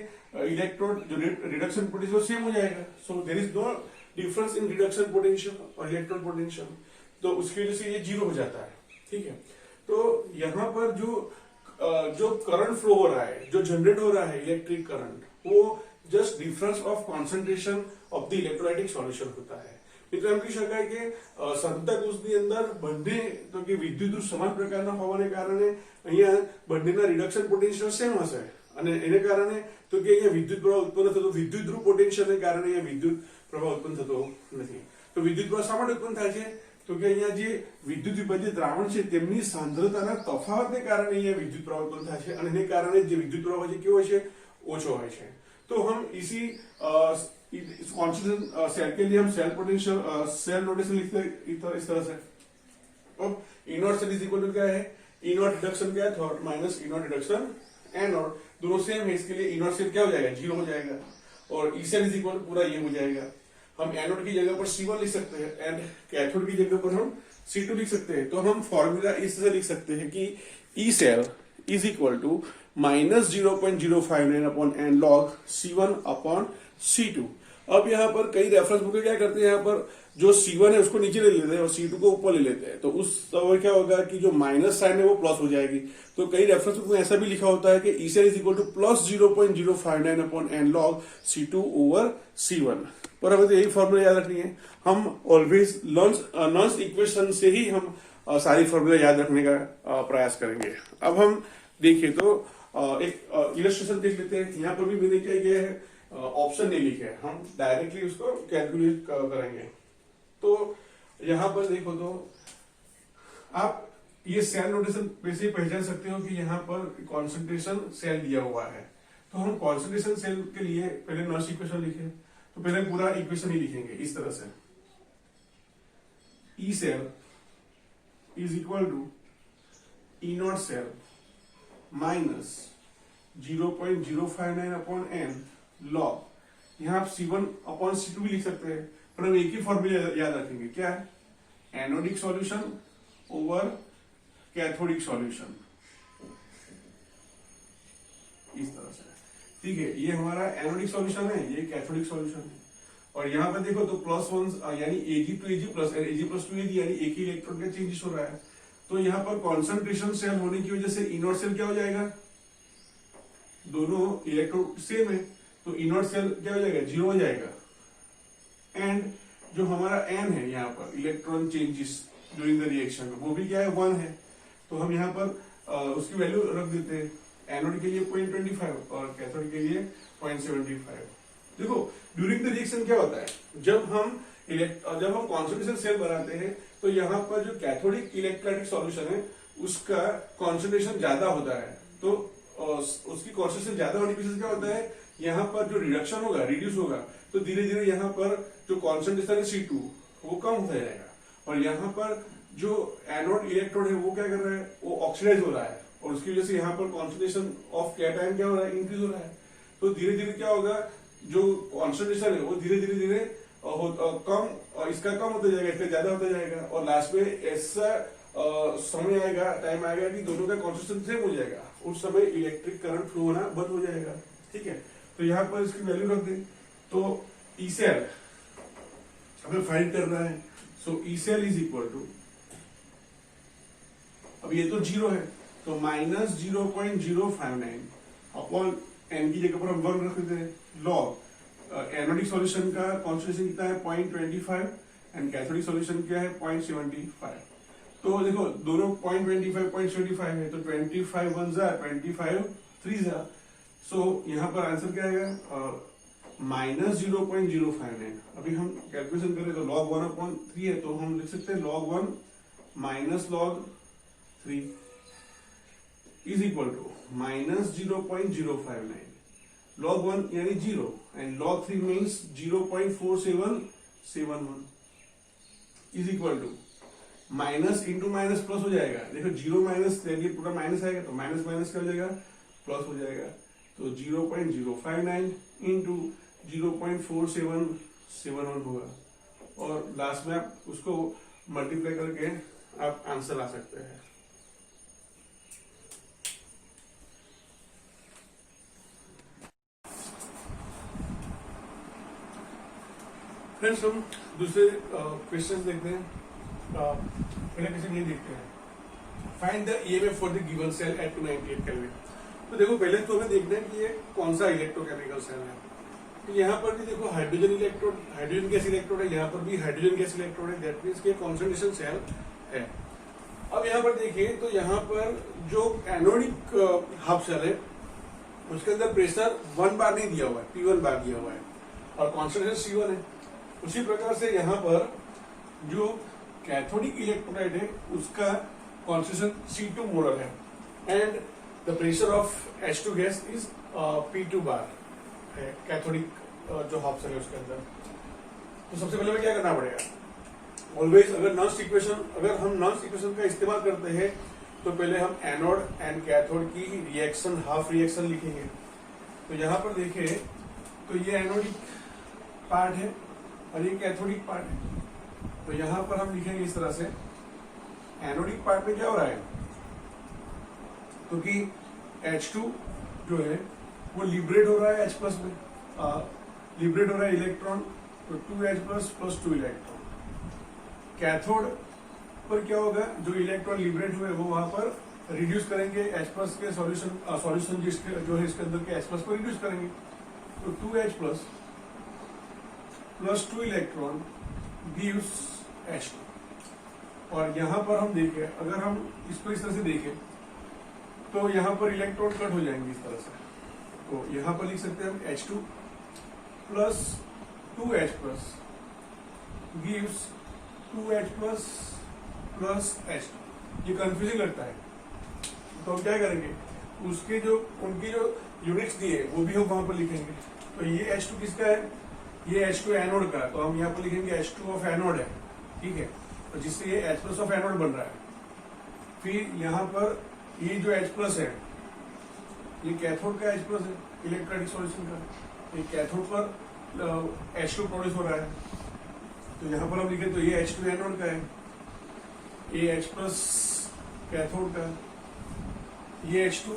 इलेक्ट्रोड जो रिडक्शन पोटेंशियल सेम हो जाएगा। So there is no difference in reduction potential और इलेक्ट्रॉन पोटेंशियल, तो उसकी वजह से ये 0 हो जाता है, ठीक है। तो यहाँ पर जो करंट फ्लो हो रहा है, जो जनरेट हो रहा है इलेक्ट्रिक करंट, वो just difference of concentration of the electrolytic solution होता है। એટલે એમ કહી શકાય કે સાંદ્રતા કોષની અંદર બંને તો કે વિદ્યુત સમાન પ્રકારના હોવાને કારણે અહીંયા બંનેના રિડક્શન પોટેન્શિયલ સેમ હશે, અને એને કારણે તો કે અહીંયા વિદ્યુત પ્રવાહ ઉત્પન્ન થતો વિદ્યુત ધ્રુવ પોટેન્શિયલને કારણે અહીંયા વિદ્યુત પ્રવાહ ઉત્પન્ન થતો નથી। તો વિદ્યુત પ્રવાહ શા માટે ઉત્પન્ન થાય છે, તો કે અહીંયા જે વિદ્યુત વિભાજ્ય દ્રાવણ છે તેમની સાંદ્રતાના તફાવતને કારણે અહીંયા વિદ્યુત પ્રવાહ ઉત્પન્ન થાય છે, અને એને કારણે જે વિદ્યુત પ્રવાહ છે કેવો હોય છે, ઓછો હોય છે। तो हम इसी कॉन्सेंट्रेशन सेल के लिए हम सेल पोटेंशियल सेल नोटेशन लिखते हैं इस तरह से। अब E naught cell is equal to क्या है, ई नॉट रिडक्शन क्या है, minus E naught reduction n naught, दोनों सेम है, इसके लिए ई नॉट सेल क्या हो जाएगा, 0 हो जाएगा, और E cell is equal to पूरा ये हो जाएगा। हम एनोड की जगह पर C1 लिख सकते हैं एंड कैथोड की जगह पर हम C2 लिख सकते हैं। तो हम फॉर्मूला इस तरह लिख सकते हैं कि E cell is equal to minus 0.059 upon N log C1 upon C2। अब यहाँ पर कई रेफरेंस बुक क्या करते हैं, यहाँ पर जो C1 है उसको नीचे ले लेते हैं और C2 को ऊपर ले लेते हैं, तो उस समय क्या होगा कि जो माइनस साइन है वो प्लस हो जाएगी। तो कई रेफरेंस बुक में ऐसा भी लिखा होता है कि E cell is equal to plus 0.059 upon N log C2 over C1। पर हमें तो यही फॉर्मूला याद रखनी है, हम ऑलवेज नॉन्स इक्वेशन से ही हम सारी फॉर्मूला याद रखने का प्रयास करेंगे। अब हम देखिए तो एक इलस्ट्रेशन देख लेते हैं। यहाँ पर भी मैंने क्या किया है, ऑप्शन नहीं लिखे है, हम डायरेक्टली उसको कैलकुलेट करेंगे। तो यहाँ पर देखो तो आप ये सेल नोटेशन पे से पहचान सकते हो कि यहाँ पर कॉन्सेंट्रेशन सेल दिया हुआ है। तो हम कॉन्सेंट्रेशन सेल के लिए पहले नॉइस इक्वेशन लिखे, तो पहले पूरा इक्वेशन ही लिखेंगे इस तरह से, E cell is equal to E naught cell minus 0.059 upon N log, यहाँ आप C1 अपॉन C2 भी लिख सकते हैं। पर हम एक ही फॉर्मूला याद रखेंगे, क्या है, anodic solution over cathodic solution, इस तरह से। ठीक है, ये हमारा एनोडिक सॉल्यूशन है, ये कैथोडिक सॉल्यूशन है। और यहाँ पे देखो तो +1 यानी Ag to Ag plus to Ag यानी एक ही इलेक्ट्रॉन का चेंजेस हो रहा है। तो यहाँ पर कॉन्सेंट्रेशन सेल होने की वजह से इनवर्ट सेल क्या हो जाएगा, दोनों इलेक्ट्रॉन सेम है तो इनवर्ट सेल क्या हो जाएगा, 0 हो जाएगा। एंड जो हमारा n है यहाँ पर electron changes during the reaction, वो भी क्या है, 1 है। तो हम यहाँ पर उसकी वैल्यू रख देते हैं, एनोड के लिए 0.25 और कैथोड के लिए 0.75। देखो ड्यूरिंग द रिएक्शन क्या होता है, जब हम कॉन्सेंट्रेशन सेल बनाते हैं तो यहाँ पर जो कैथोडिक इलेक्ट्रोलाइटिक सॉल्यूशन है उसका कॉन्सेंट्रेशन ज्यादा होता है। तो उसकी कॉन्सेंट्रेशन ज्यादा होने की वजह से क्या होता है, यहाँ पर जो रिडक्शन होगा, रिड्यूस होगा, तो धीरे धीरे यहाँ पर जो कॉन्सेंट्रेशन है C2 वो कम होता जाएगा। और यहाँ पर जो एनोड इलेक्ट्रोड है वो क्या कर रहा है, वो ऑक्सीडाइज हो रहा है और उसकी वजह से यहाँ पर कॉन्सेंट्रेशन ऑफ कैटायन क्या हो रहा है, इंक्रीज हो रहा है। तो धीरे धीरे क्या होगा, जो कॉन्सेंट्रेशन है वो धीरे धीरे कम, इसका कम होता जाएगा, इसका ज्यादा होता जाएगा और लास्ट में ऐसा समय आएगा, टाइम आएगा कि दोनों का कॉन्सेंट्रेशन सेम हो जाएगा, उस समय इलेक्ट्रिक करंट फ्लो होना बंद हो जाएगा। ठीक है, तो यहाँ पर इसकी वैल्यू रख दें। तो ई सेल हमें फाइंड करना है, so E cell is equal to, अब ये तो 0 है तो -0.059 अपॉन एन की जगह पर हम 1 रख देते हैं, लॉग एनोडिक सॉल्यूशन का कॉन्सेंट्रेशन कितना है 0.25 एंड कैथोडिक सॉल्यूशन क्या है 0.75। तो देखो दोनों 0.25 0.75 है तो 25 1 जा 25 3 जा, सो यहाँ पर आंसर क्या आएगा, -0.059। अभी हम कैलकुलेशन करें तो log 1/3 है तो हम लिख सकते हैं log 1 minus log 3 is equal to -0.059। log 1 यानी 0 and log 3 means 0.4771 is equal to minus into minus plus हो जाएगा। देखो 0 माइनस पूरा माइनस आएगा तो माइनस माइनस क्या हो जाएगा, प्लस हो जाएगा। तो 0.059 इंटू 0.4771 होगा और लास्ट में आप उसको मल्टीप्लाई करके आप आंसर ला सकते हैं। फ्रेंड्स हम दूसरे क्वेश्चन देखते हैं। पहले क्वेश्चन ये देखते हैं, find the EMF for the given cell at 298 kelvin. तो देखो पहले तो हमें देखना है कि ये कौन सा इलेक्ट्रोकेमिकल सेल है। तो यहाँ पर भी देखो hydrogen electrode, hydrogen gas electrode है, यहाँ पर भी हाइड्रोजन गैस इलेक्ट्रोड है, दैट मींस के कॉन्सेंट्रेशन सेल है। अब यहाँ पर देखिए तो यहाँ पर जो एनोडिक हब सेल है उसके अंदर प्रेशर 1 बार नहीं दिया हुआ है, P1 बार दिया हुआ है और कॉन्सेंट्रेशन C1 है। उसी प्रकार से यहाँ पर जो कैथोडिक इलेक्ट्रोलाइट है उसका कॉन्सेंट्रेशन C2 मोलर है and the pressure of H2 gas is P2 बार है कैथोडिक जो हब सेल है उसके अंदर। तो सबसे पहले हमें क्या करना पड़ेगा, ऑलवेज अगर नॉन्स इक्वेशन का इस्तेमाल करते हैं तो पहले हम एनोड एंड कैथोड की रिएक्शन, हाफ रिएक्शन लिखेंगे। तो यहाँ पर देखें तो ये एनोडिक पार्ट है और ये कैथोडिक पार्ट है। तो यहाँ पर हम लिखेंगे इस तरह से, एनोडिक पार्ट में क्या हो रहा है, क्योंकि H2 जो है वो लिबरेट हो रहा है H प्लस में, लिबरेट हो रहा है इलेक्ट्रॉन, तो 2H plus plus 2 electron. Cathode पर क्या होगा, जो इलेक्ट्रॉन लिबरेट हुए वो वहां पर रिड्यूस करेंगे H प्लस के सॉल्यूशन जो है इसके अंदर के H प्लस को रिड्यूस करेंगे, तो 2H plus plus 2 electron gives H2। और यहाँ पर हम देखें, अगर हम इसको इस तरह से देखें तो यहाँ पर इलेक्ट्रॉन कट हो जाएंगे इस तरह से। तो यहाँ पर लिख सकते हैं हम H2 plus 2H plus gives 2H plus plus H2। ये कंफ्यूजिंग लगता है तो हम क्या करेंगे, उसके जो उनकी जो यूनिट्स दिए वो भी हम वहां पर लिखेंगे। तो ये H2 किसका है, ये H2 एनोड का, तो हम यहाँ पर लिखेंगे H2 ऑफ एनोड है, ठीक है। तो जिससे ये H प्लस ऑफ एनोड बन रहा है। फिर यहाँ पर ये जो H प्लस है ये कैथोड का H प्लस है इलेक्ट्रोलाइटिक सॉल्यूशन का, ये कैथोड पर H2 प्रोड्यूस हो रहा है। तो यहाँ पर हम लिखे तो ये H2 एनोड का है, ये H प्लस कैथोड का, ये H2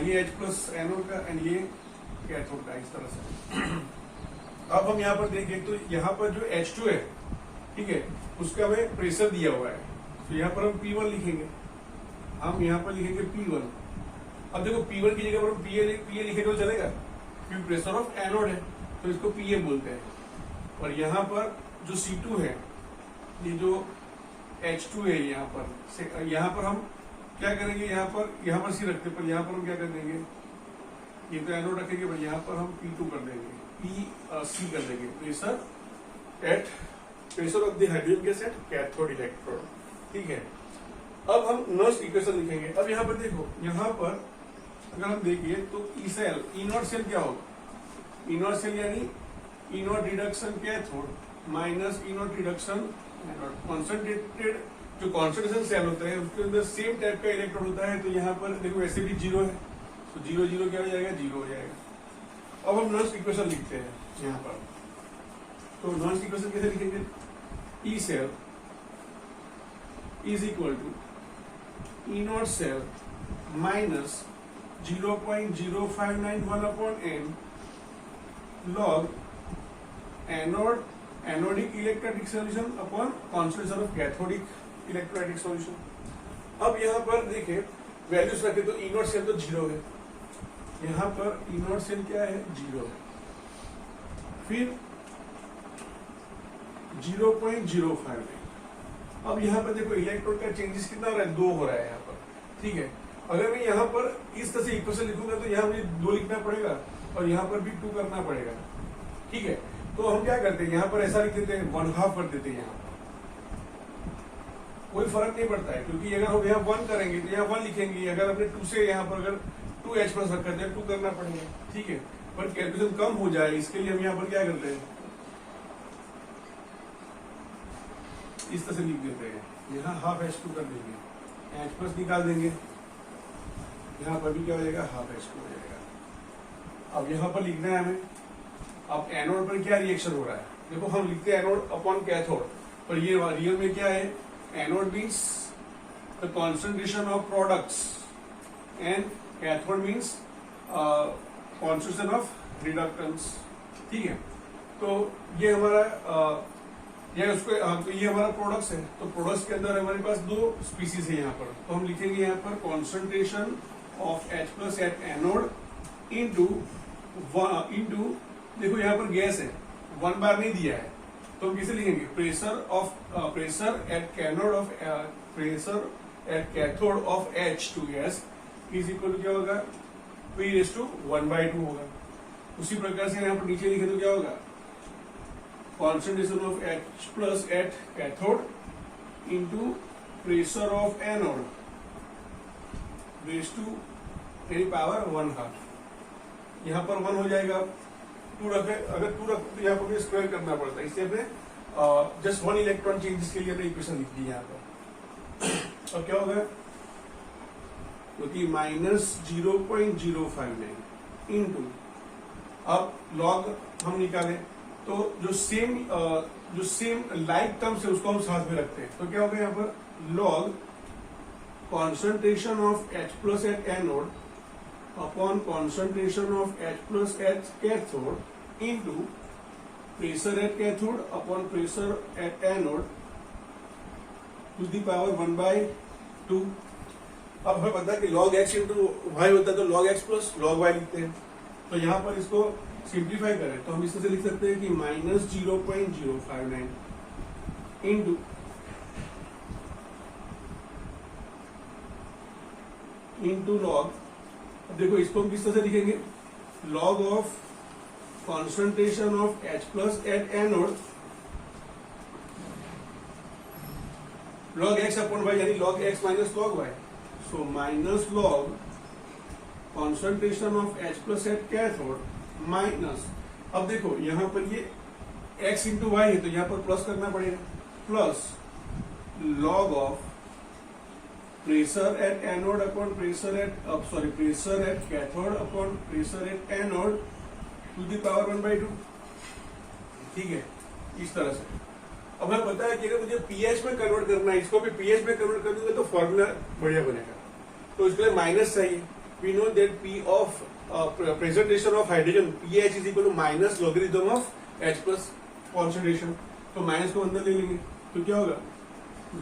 ये H प्लस एनोड का एंड ये कैथोड का, इस तरह से। अब हम यहाँ पर देखें तो यहाँ पर जो H2 है, ठीक है, उसका हमें प्रेशर दिया हुआ है, तो यहाँ पर हम P1 लिखेंगे, हम यहाँ पर लिखेंगे P1। अब देखो P1 की जगह पर हम PA लिखे तो चलेगा, क्योंकि प्रेशर ऑफ एनोड है तो इसको PA बोलते हैं। और यहाँ पर जो C2 है, ये जो H2 है, यहाँ पर हम क्या करेंगे, यहाँ पर C रखते, पर यहाँ पर हम क्या कर देंगे, ये तो एनोड रखेंगे, पर यहाँ पर हम P2 कर देंगे, PC कर देंगे, pressure of the hydrogen gas at cathode electrode. ठीक है, अब हम नर्स इक्वेशन लिखेंगे। अब यहाँ पर देखो, यहाँ पर अगर हम देखिए तो E cell, E naught cell क्या होगा, ई नॉट सेल यानी E naught reduction cathode minus E naught reduction anode. Concentrated जो कॉन्सेंट्रेशन सेल होता है उसके अंदर सेम टाइप का इलेक्ट्रॉन होता है, तो यहाँ पर देखो वैसे भी 0 है, तो 0 0 क्या हो जाएगा, 0 हो जाएगा। अब हम नर्स इक्वेशन लिखते हैं यहाँ पर, तो नर्स इक्वेशन कैसे लिखेंगे, E cell is equal to E naught cell minus 0.0591 upon n log anode anodic electrolytic solution upon concentration of cathodic electrolytic solution. अब यहाँ पर देखें वैल्यूज रखे तो ई नॉट सेल तो 0 है, यहाँ पर ई नॉट सेल क्या है, 0 है, फिर 0.059। अब यहाँ पर देखो इलेक्ट्रॉन का चेंजेस कितना हो रहा है, 2 हो रहा है यहाँ पर। ठीक है, अगर मैं यहाँ पर इस तरह से इक्वेशन लिखूंगा तो यहाँ मुझे 2 लिखना पड़ेगा और यहाँ पर भी 2 करना पड़ेगा। ठीक है, तो हम क्या करते हैं, यहाँ पर ऐसा लिख देते हैं, 1/2 कर देते हैं। यहाँ पर कोई फर्क नहीं पड़ता है, क्योंकि अगर हम यहाँ 1 करेंगे तो यहाँ 1 लिखेंगे, अगर हमने 2 से यहाँ पर अगर 2H प्लस रखा है 2 करना पड़ेगा। ठीक है, पर कैलकुलेशन कम हो जाए इसके लिए हम यहाँ पर क्या करते हैं, इस तरह से लिख देते हैं, यहाँ 1/2H2 कर देंगे, H प्लस निकाल देंगे, यहाँ पर भी क्या हो जाएगा, 1/2H2 हो जाएगा। अब यहाँ पर लिखना है हमें, अब एनोड पर क्या रिएक्शन हो रहा है, देखो हम लिखते हैं एनोड अपॉन कैथोड, पर ये रियल में क्या है, anode means the concentration of products and cathode means concentration of reductants. ठीक है, तो ये हमारा तो ये हमारा प्रोडक्ट्स है, तो प्रोडक्ट्स के अंदर हमारे पास 2 स्पीसीज है यहाँ पर, तो हम लिखेंगे यहाँ पर concentration of H plus at anode into देखो यहाँ पर गैस है, 1 बार नहीं दिया है, तो हम किसे लिखेंगे, pressure at cathode of H2 gas is equal to क्या होगा, P/1/2 होगा। उसी प्रकार से यहाँ पर नीचे लिखे तो क्या होगा, concentration of H plus at cathode into pressure of anode raised to any power 1/2। यहाँ पर 1 हो जाएगा, 2 रखे, अगर 2 रख तो यहाँ पर स्क्वायर करना पड़ता है, इसलिए हमने जस्ट 1 इलेक्ट्रॉन चेंजेस के लिए हमने इक्वेशन लिख दी यहाँ पर। अब क्या होगा, क्योंकि -0.059 इंटू, अब लॉग हम निकालें तो जो सेम लाइक टर्म्स है उसको हम साथ में रखते हैं, तो क्या होगा यहाँ पर, log concentration of H plus at anode upon concentration of H plus at cathode into pressure at cathode upon pressure at anode to the power 1/2। अब हमें पता है कि log x इंटू वाई होता है, तो log x plus log y लिखते हैं, तो यहाँ पर इसको सिंप्लीफाई करें तो हम इस तरह से लिख सकते हैं कि -0.059 इंटू लॉग, अब देखो इसको हम किस तरह से लिखेंगे, log of concentration of H plus at anode log x upon y यानी log x minus log y, so minus log concentration of H plus at cathode minus, अब देखो यहाँ पर ये x इंटू वाई है तो यहाँ पर प्लस करना पड़ेगा, plus log of pressure at anode upon pressure at cathode upon pressure at anode to the power 1/2। ठीक है, इस तरह से अब हमें पता है कि अगर मुझे पीएच में कन्वर्ट करना है, इसको भी पीएच में कन्वर्ट कर दूंगा तो फॉर्मूला बढ़िया बनेगा। तो इसके लिए माइनस चाहिए। We know that P of presentation of hydrogen pH is equal to minus logarithm of H plus concentration. तो माइनस को अंदर ले लेंगे तो क्या होगा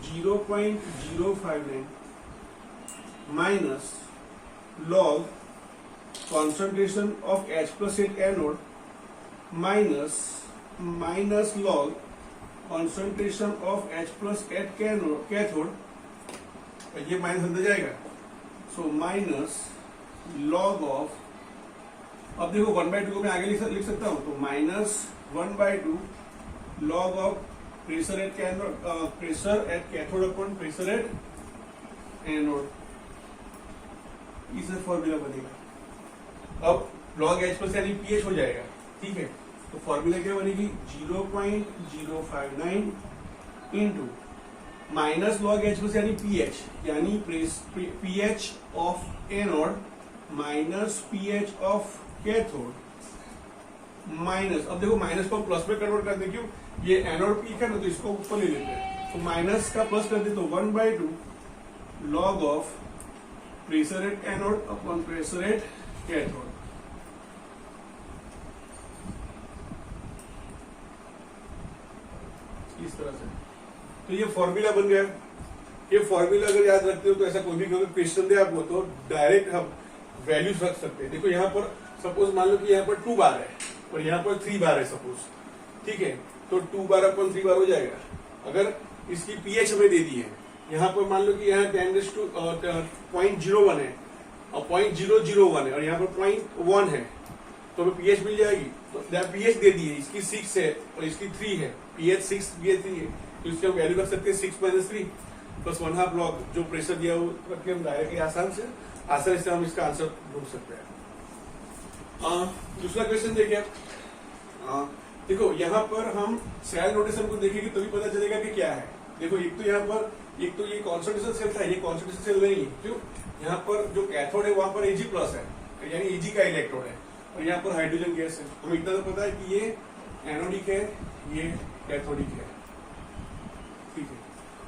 0.059 minus log concentration of H plus at anode minus log concentration of H plus at cathode, ये minus अंदर जाएगा। सो माइनस लॉग ऑफ, अब देखो 1/2 को मैं आगे लिख सकता हूं, तो minus 1/2 log of pressure at cathode upon pressure at anode, इससे फॉर्मूला बनेगा। अब लॉग एच प्लस यानी पीएच हो जाएगा, ठीक है। तो फॉर्मूला क्या बनेगी 0.059 into minus log H plus यानी pH of anode minus pH of cathode minus, अब देखो माइनस को प्लस में कन्वर्ट करते, क्यों, ये एनोड पीक है ना, तो इसको ऊपर ले लेते हैं। तो माइनस का प्लस कर दे तो 1/2 log of pressure at anode upon pressure at cathode. इस तरह से तो ये फॉर्मूला बन गया। ये फॉर्मूला अगर याद रखते हो तो ऐसा कोई भी क्वेश्चन दे आपको तो डायरेक्ट हम वैल्यूज रख सकते हैं। देखो यहाँ पर सपोज मान लो कि यहाँ पर 2 बार है और यहाँ पर 3 बार है सपोज, ठीक है। तो 2 बार अपॉन 3 बार हो जाएगा। अगर इसकी पीएच हमें दे दी है, यहाँ पर मान लो कि यहाँ 10⁻01 है और 0.001 है और यहाँ पर 0.1 है, तो हमें पीएच मिल जाएगी। तो पीएच दे दी है, इसकी 6 है और इसकी 3 है, पीएच 6 पीएच 3 है, तो इसकी हम वैल्यू रख सकते हैं 6 - 3 प्लस 1/2 लॉग जो प्रेशर दिया वो रख के हम डायरेक्टली आसानी से हम इसका आंसर ढूंढ सकते हैं। दूसरा क्वेश्चन देखिए। देखो यहाँ पर हम सेल नोटेशन को देखेंगे तो भी पता चलेगा कि क्या है। देखो एक तो यहाँ पर ये कॉन्सेंट्रेशन सेल था, ये कॉन्सेंट्रेशन सेल नहीं है, क्यों, यहाँ पर जो कैथोड है वहां पर Ag प्लस है, यानी Ag का इलेक्ट्रोड है और यहाँ पर हाइड्रोजन गैस है। हमें इतना तो पता है कि ये एनोडिक है, ये कैथोडिक है, ठीक है।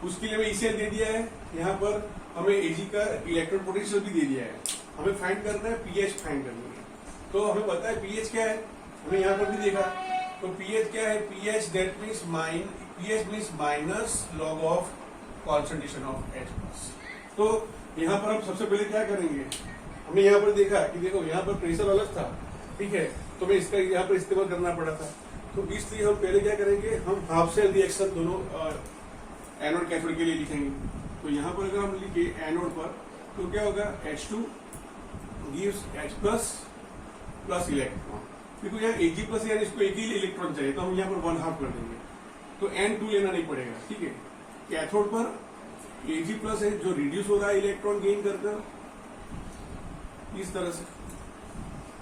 उसके लिए हमें ECl दे दिया है, यहाँ पर हमें Ag का इलेक्ट्रोड पोटेंशियल भी दे दिया है। हमें फाइंड करना है पीएच फाइंड करनी है। तो हमें पता है पीएच क्या है, हमें यहाँ पर भी देखा। तो पीएच क्या है, pH that means minus log of concentration of H plus. तो यहाँ पर हम सबसे पहले क्या करेंगे, हमने यहाँ पर देखा कि देखो यहाँ पर प्रेशर अलग था, ठीक है, तो मैं इसका यहाँ पर इस्तेमाल करना पड़ा था। तो इसलिए हम पहले क्या करेंगे, हम हाफ सेल रिएक्शन दोनों एनोड कैथोड के लिए लिखेंगे। तो यहाँ पर अगर हम लिखे एनोड पर तो क्या होगा, H2 gives H plus electron. देखो यहाँ Ag प्लस यानी इसको एक ही इलेक्ट्रॉन चाहिए, तो हम यहाँ पर 1/2 कर देंगे, तो N2 लेना नहीं पड़ेगा, ठीक है। कैथोड पर Ag प्लस है जो रिड्यूस हो रहा है इलेक्ट्रॉन गेन करकर इस तरह से।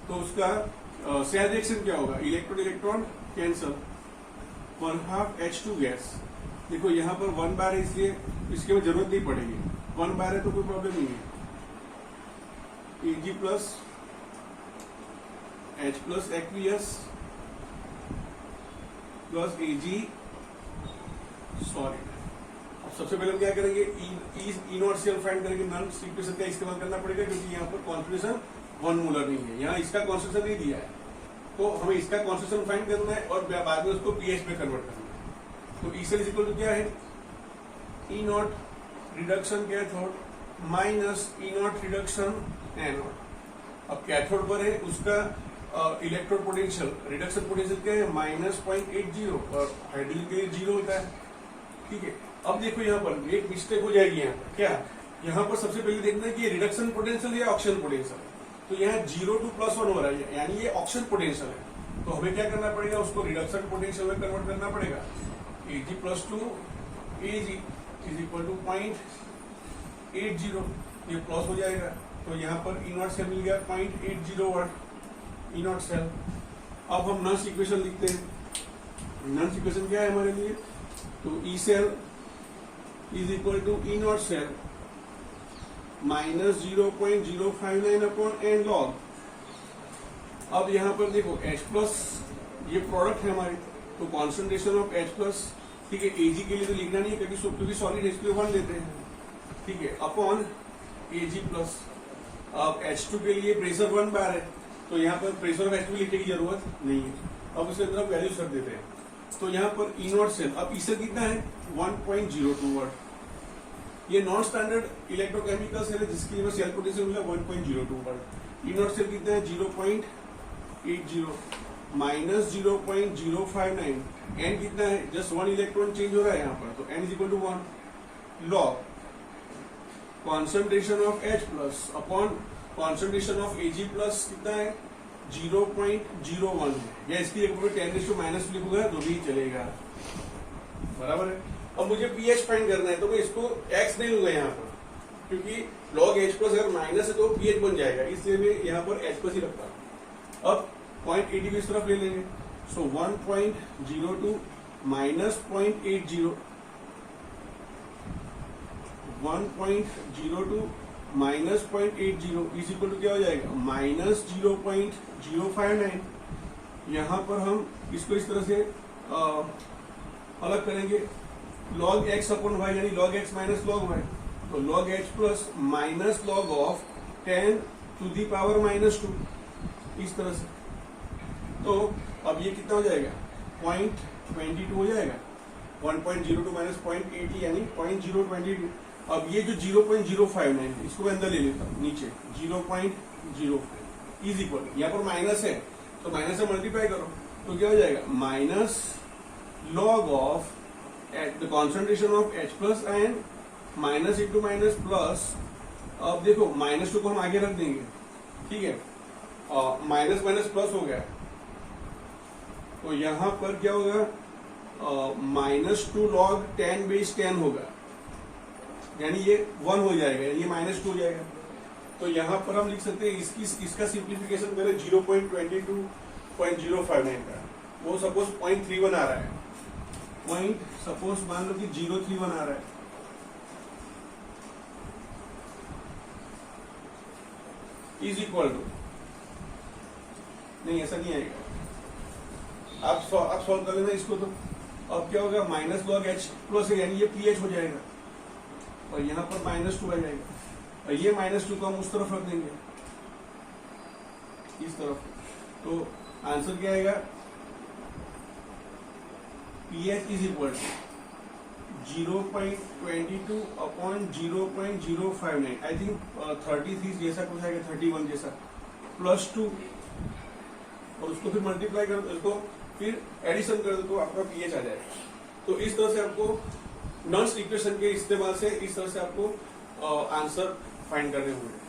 तो उसका सेल रिएक्शन क्या होगा, इलेक्ट्रॉन कैंसल, 1/2 H2 गैस। देखो यहाँ पर 1 बार है इसलिए इसके में जरूरत नहीं पड़ेगी, 1 बार है तो कोई प्रॉब्लम नहीं है। Ag plus H plus aqueous plus Ag solid. अब सबसे पहले हम क्या करेंगे, E0 सेल फाइंड करेंगे। नॉन इक्वेशन का इस्तेमाल करना पड़ेगा क्योंकि यहाँ पर कॉन्सेंट्रेशन 1 मोलर नहीं है, यहाँ इसका कॉन्सेंट्रेशन नहीं दिया है, तो हमें इसका कॉन्सेंट्रेशन फाइंड करना है और बाद में उसको पीएच में कन्वर्ट करना है। तो E सेल इक्वल टू क्या है, E0 reduction cathode minus E0 reduction anode. अब कैथोड पर है उसका इलेक्ट्रोड पोटेंशियल, रिडक्शन पोटेंशियल क्या है, -0.80 और हाइड्रोजन के लिए 0 होता है, ठीक है। अब देखो यहाँ पर एक मिस्टेक हो जाएगी, यहाँ पर क्या, यहाँ पर सबसे पहले देखना है कि ये रिडक्शन पोटेंशियल या ऑक्सीजन पोटेंशियल है। तो यहाँ 0 to +1 हो रहा है, यानी ये ऑक्सीजन पोटेंशियल है। तो हमें क्या करना पड़ेगा, उसको रिडक्शन पोटेंशियल में कन्वर्ट करना पड़ेगा। Ag + 2 Ag is equal to 0.80, ये प्लस हो जाएगा। तो यहाँ पर E0 सेल मिल गया 0.80 वाट E0 सेल। अब हम नॉन इक्वेशन लिखते हैं। नॉन इक्वेशन क्या है हमारे लिए, तो E cell is equal to E0 cell minus 0.059 upon n log. अब यहाँ पर देखो H प्लस ये प्रोडक्ट है हमारी, तो कॉन्सेंट्रेशन ऑफ H प्लस ठीक है। Ag के लिए तो लिखना नहीं है क्योंकि सॉलिड H पे 1 लेते हैं, ठीक है, अपॉन Ag प्लस। अब H2 के लिए प्रेशर 1 बार है, तो यहाँ पर प्रेशर ऑफ H2 लिखने की जरूरत नहीं है। अब उसके तरफ वैल्यू रख देते हैं, तो यहाँ पर ई नॉट सेल, अब इससे कितना है 1.02 वाट। ये नॉन स्टैंडर्ड इलेक्ट्रोकेमिकल सेल है जिसकी लिए सेल पोटेंशियल मिला 1.02 वाट। ई नॉट सेल कितना है 0.80 माइनस 0.059, एन कितना है जस्ट 1 इलेक्ट्रॉन चेंज हो रहा है यहाँ पर, तो N is equal to 1 log concentration of H plus upon concentration of Ag plus कितना है 0.01 है, या इसकी एक 10⁻⁻2 लिखूंगा तो भी चलेगा, बराबर है। अब मुझे pH फाइंड करना है, तो मैं इसको x नहीं लूंगा यहाँ पर, क्योंकि log H प्लस अगर माइनस है तो pH बन जाएगा, इसलिए मैं यहाँ पर H प्लस ही रखता हूँ। अब 0.80 इस तरफ ले लेंगे, so 1.02 minus 0.80, 1.02 minus 0.80 is equal to क्या हो जाएगा माइनस 0.059। यहाँ पर हम इसको इस तरह से अलग करेंगे, log x अपॉन y यानी log x minus log y, तो log h plus minus log of 10 to the power minus 2 इस तरह से। तो अब ये कितना हो जाएगा 0.22 हो जाएगा, 1.02 माइनस 0.80 यानी 0.022। अब ये जो 0.059 इसको मैं अंदर ले लेता हूँ नीचे, 0.05 इज इक्वल, यहाँ पर माइनस है तो माइनस से मल्टीप्लाई करो तो क्या हो जाएगा minus log of the concentration of H plus and minus into minus plus. अब देखो -2 को हम आगे रख देंगे, ठीक है, माइनस माइनस प्लस हो गया, तो यहाँ पर क्या होगा -2 लॉग 10 बेस 10 होगा, यानी ये 1 हो जाएगा, ये -2 हो जाएगा। तो यहाँ पर हम लिख सकते हैं इसका सिंप्लीफिकेशन करें 0.22.059 का, वो सपोज 0.31 आ रहा है, सपोज मान लो कि 031 आ रहा है, इज इक्वल टू, नहीं ऐसा नहीं आएगा, आप सॉल्व कर लेना इसको। तो अब क्या होगा माइनस लॉग H प्लस है यानी ये pH हो जाएगा, और यहाँ पर -2 आ जाएगा, और ये -2 को हम उस तरफ रख देंगे इस तरफ, तो आंसर क्या आएगा pH is equal to 0.22 upon 0.059, I think 33 जैसा कुछ आएगा, 31 जैसा, प्लस 2, और उसको फिर मल्टीप्लाई कर दो, इसको फिर एडिशन कर दो तो आपका pH आ जाएगा। तो इस तरह से आपको नॉन्स इक्वेशन के इस्तेमाल से इस तरह से आपको आंसर फाइंड करने होंगे।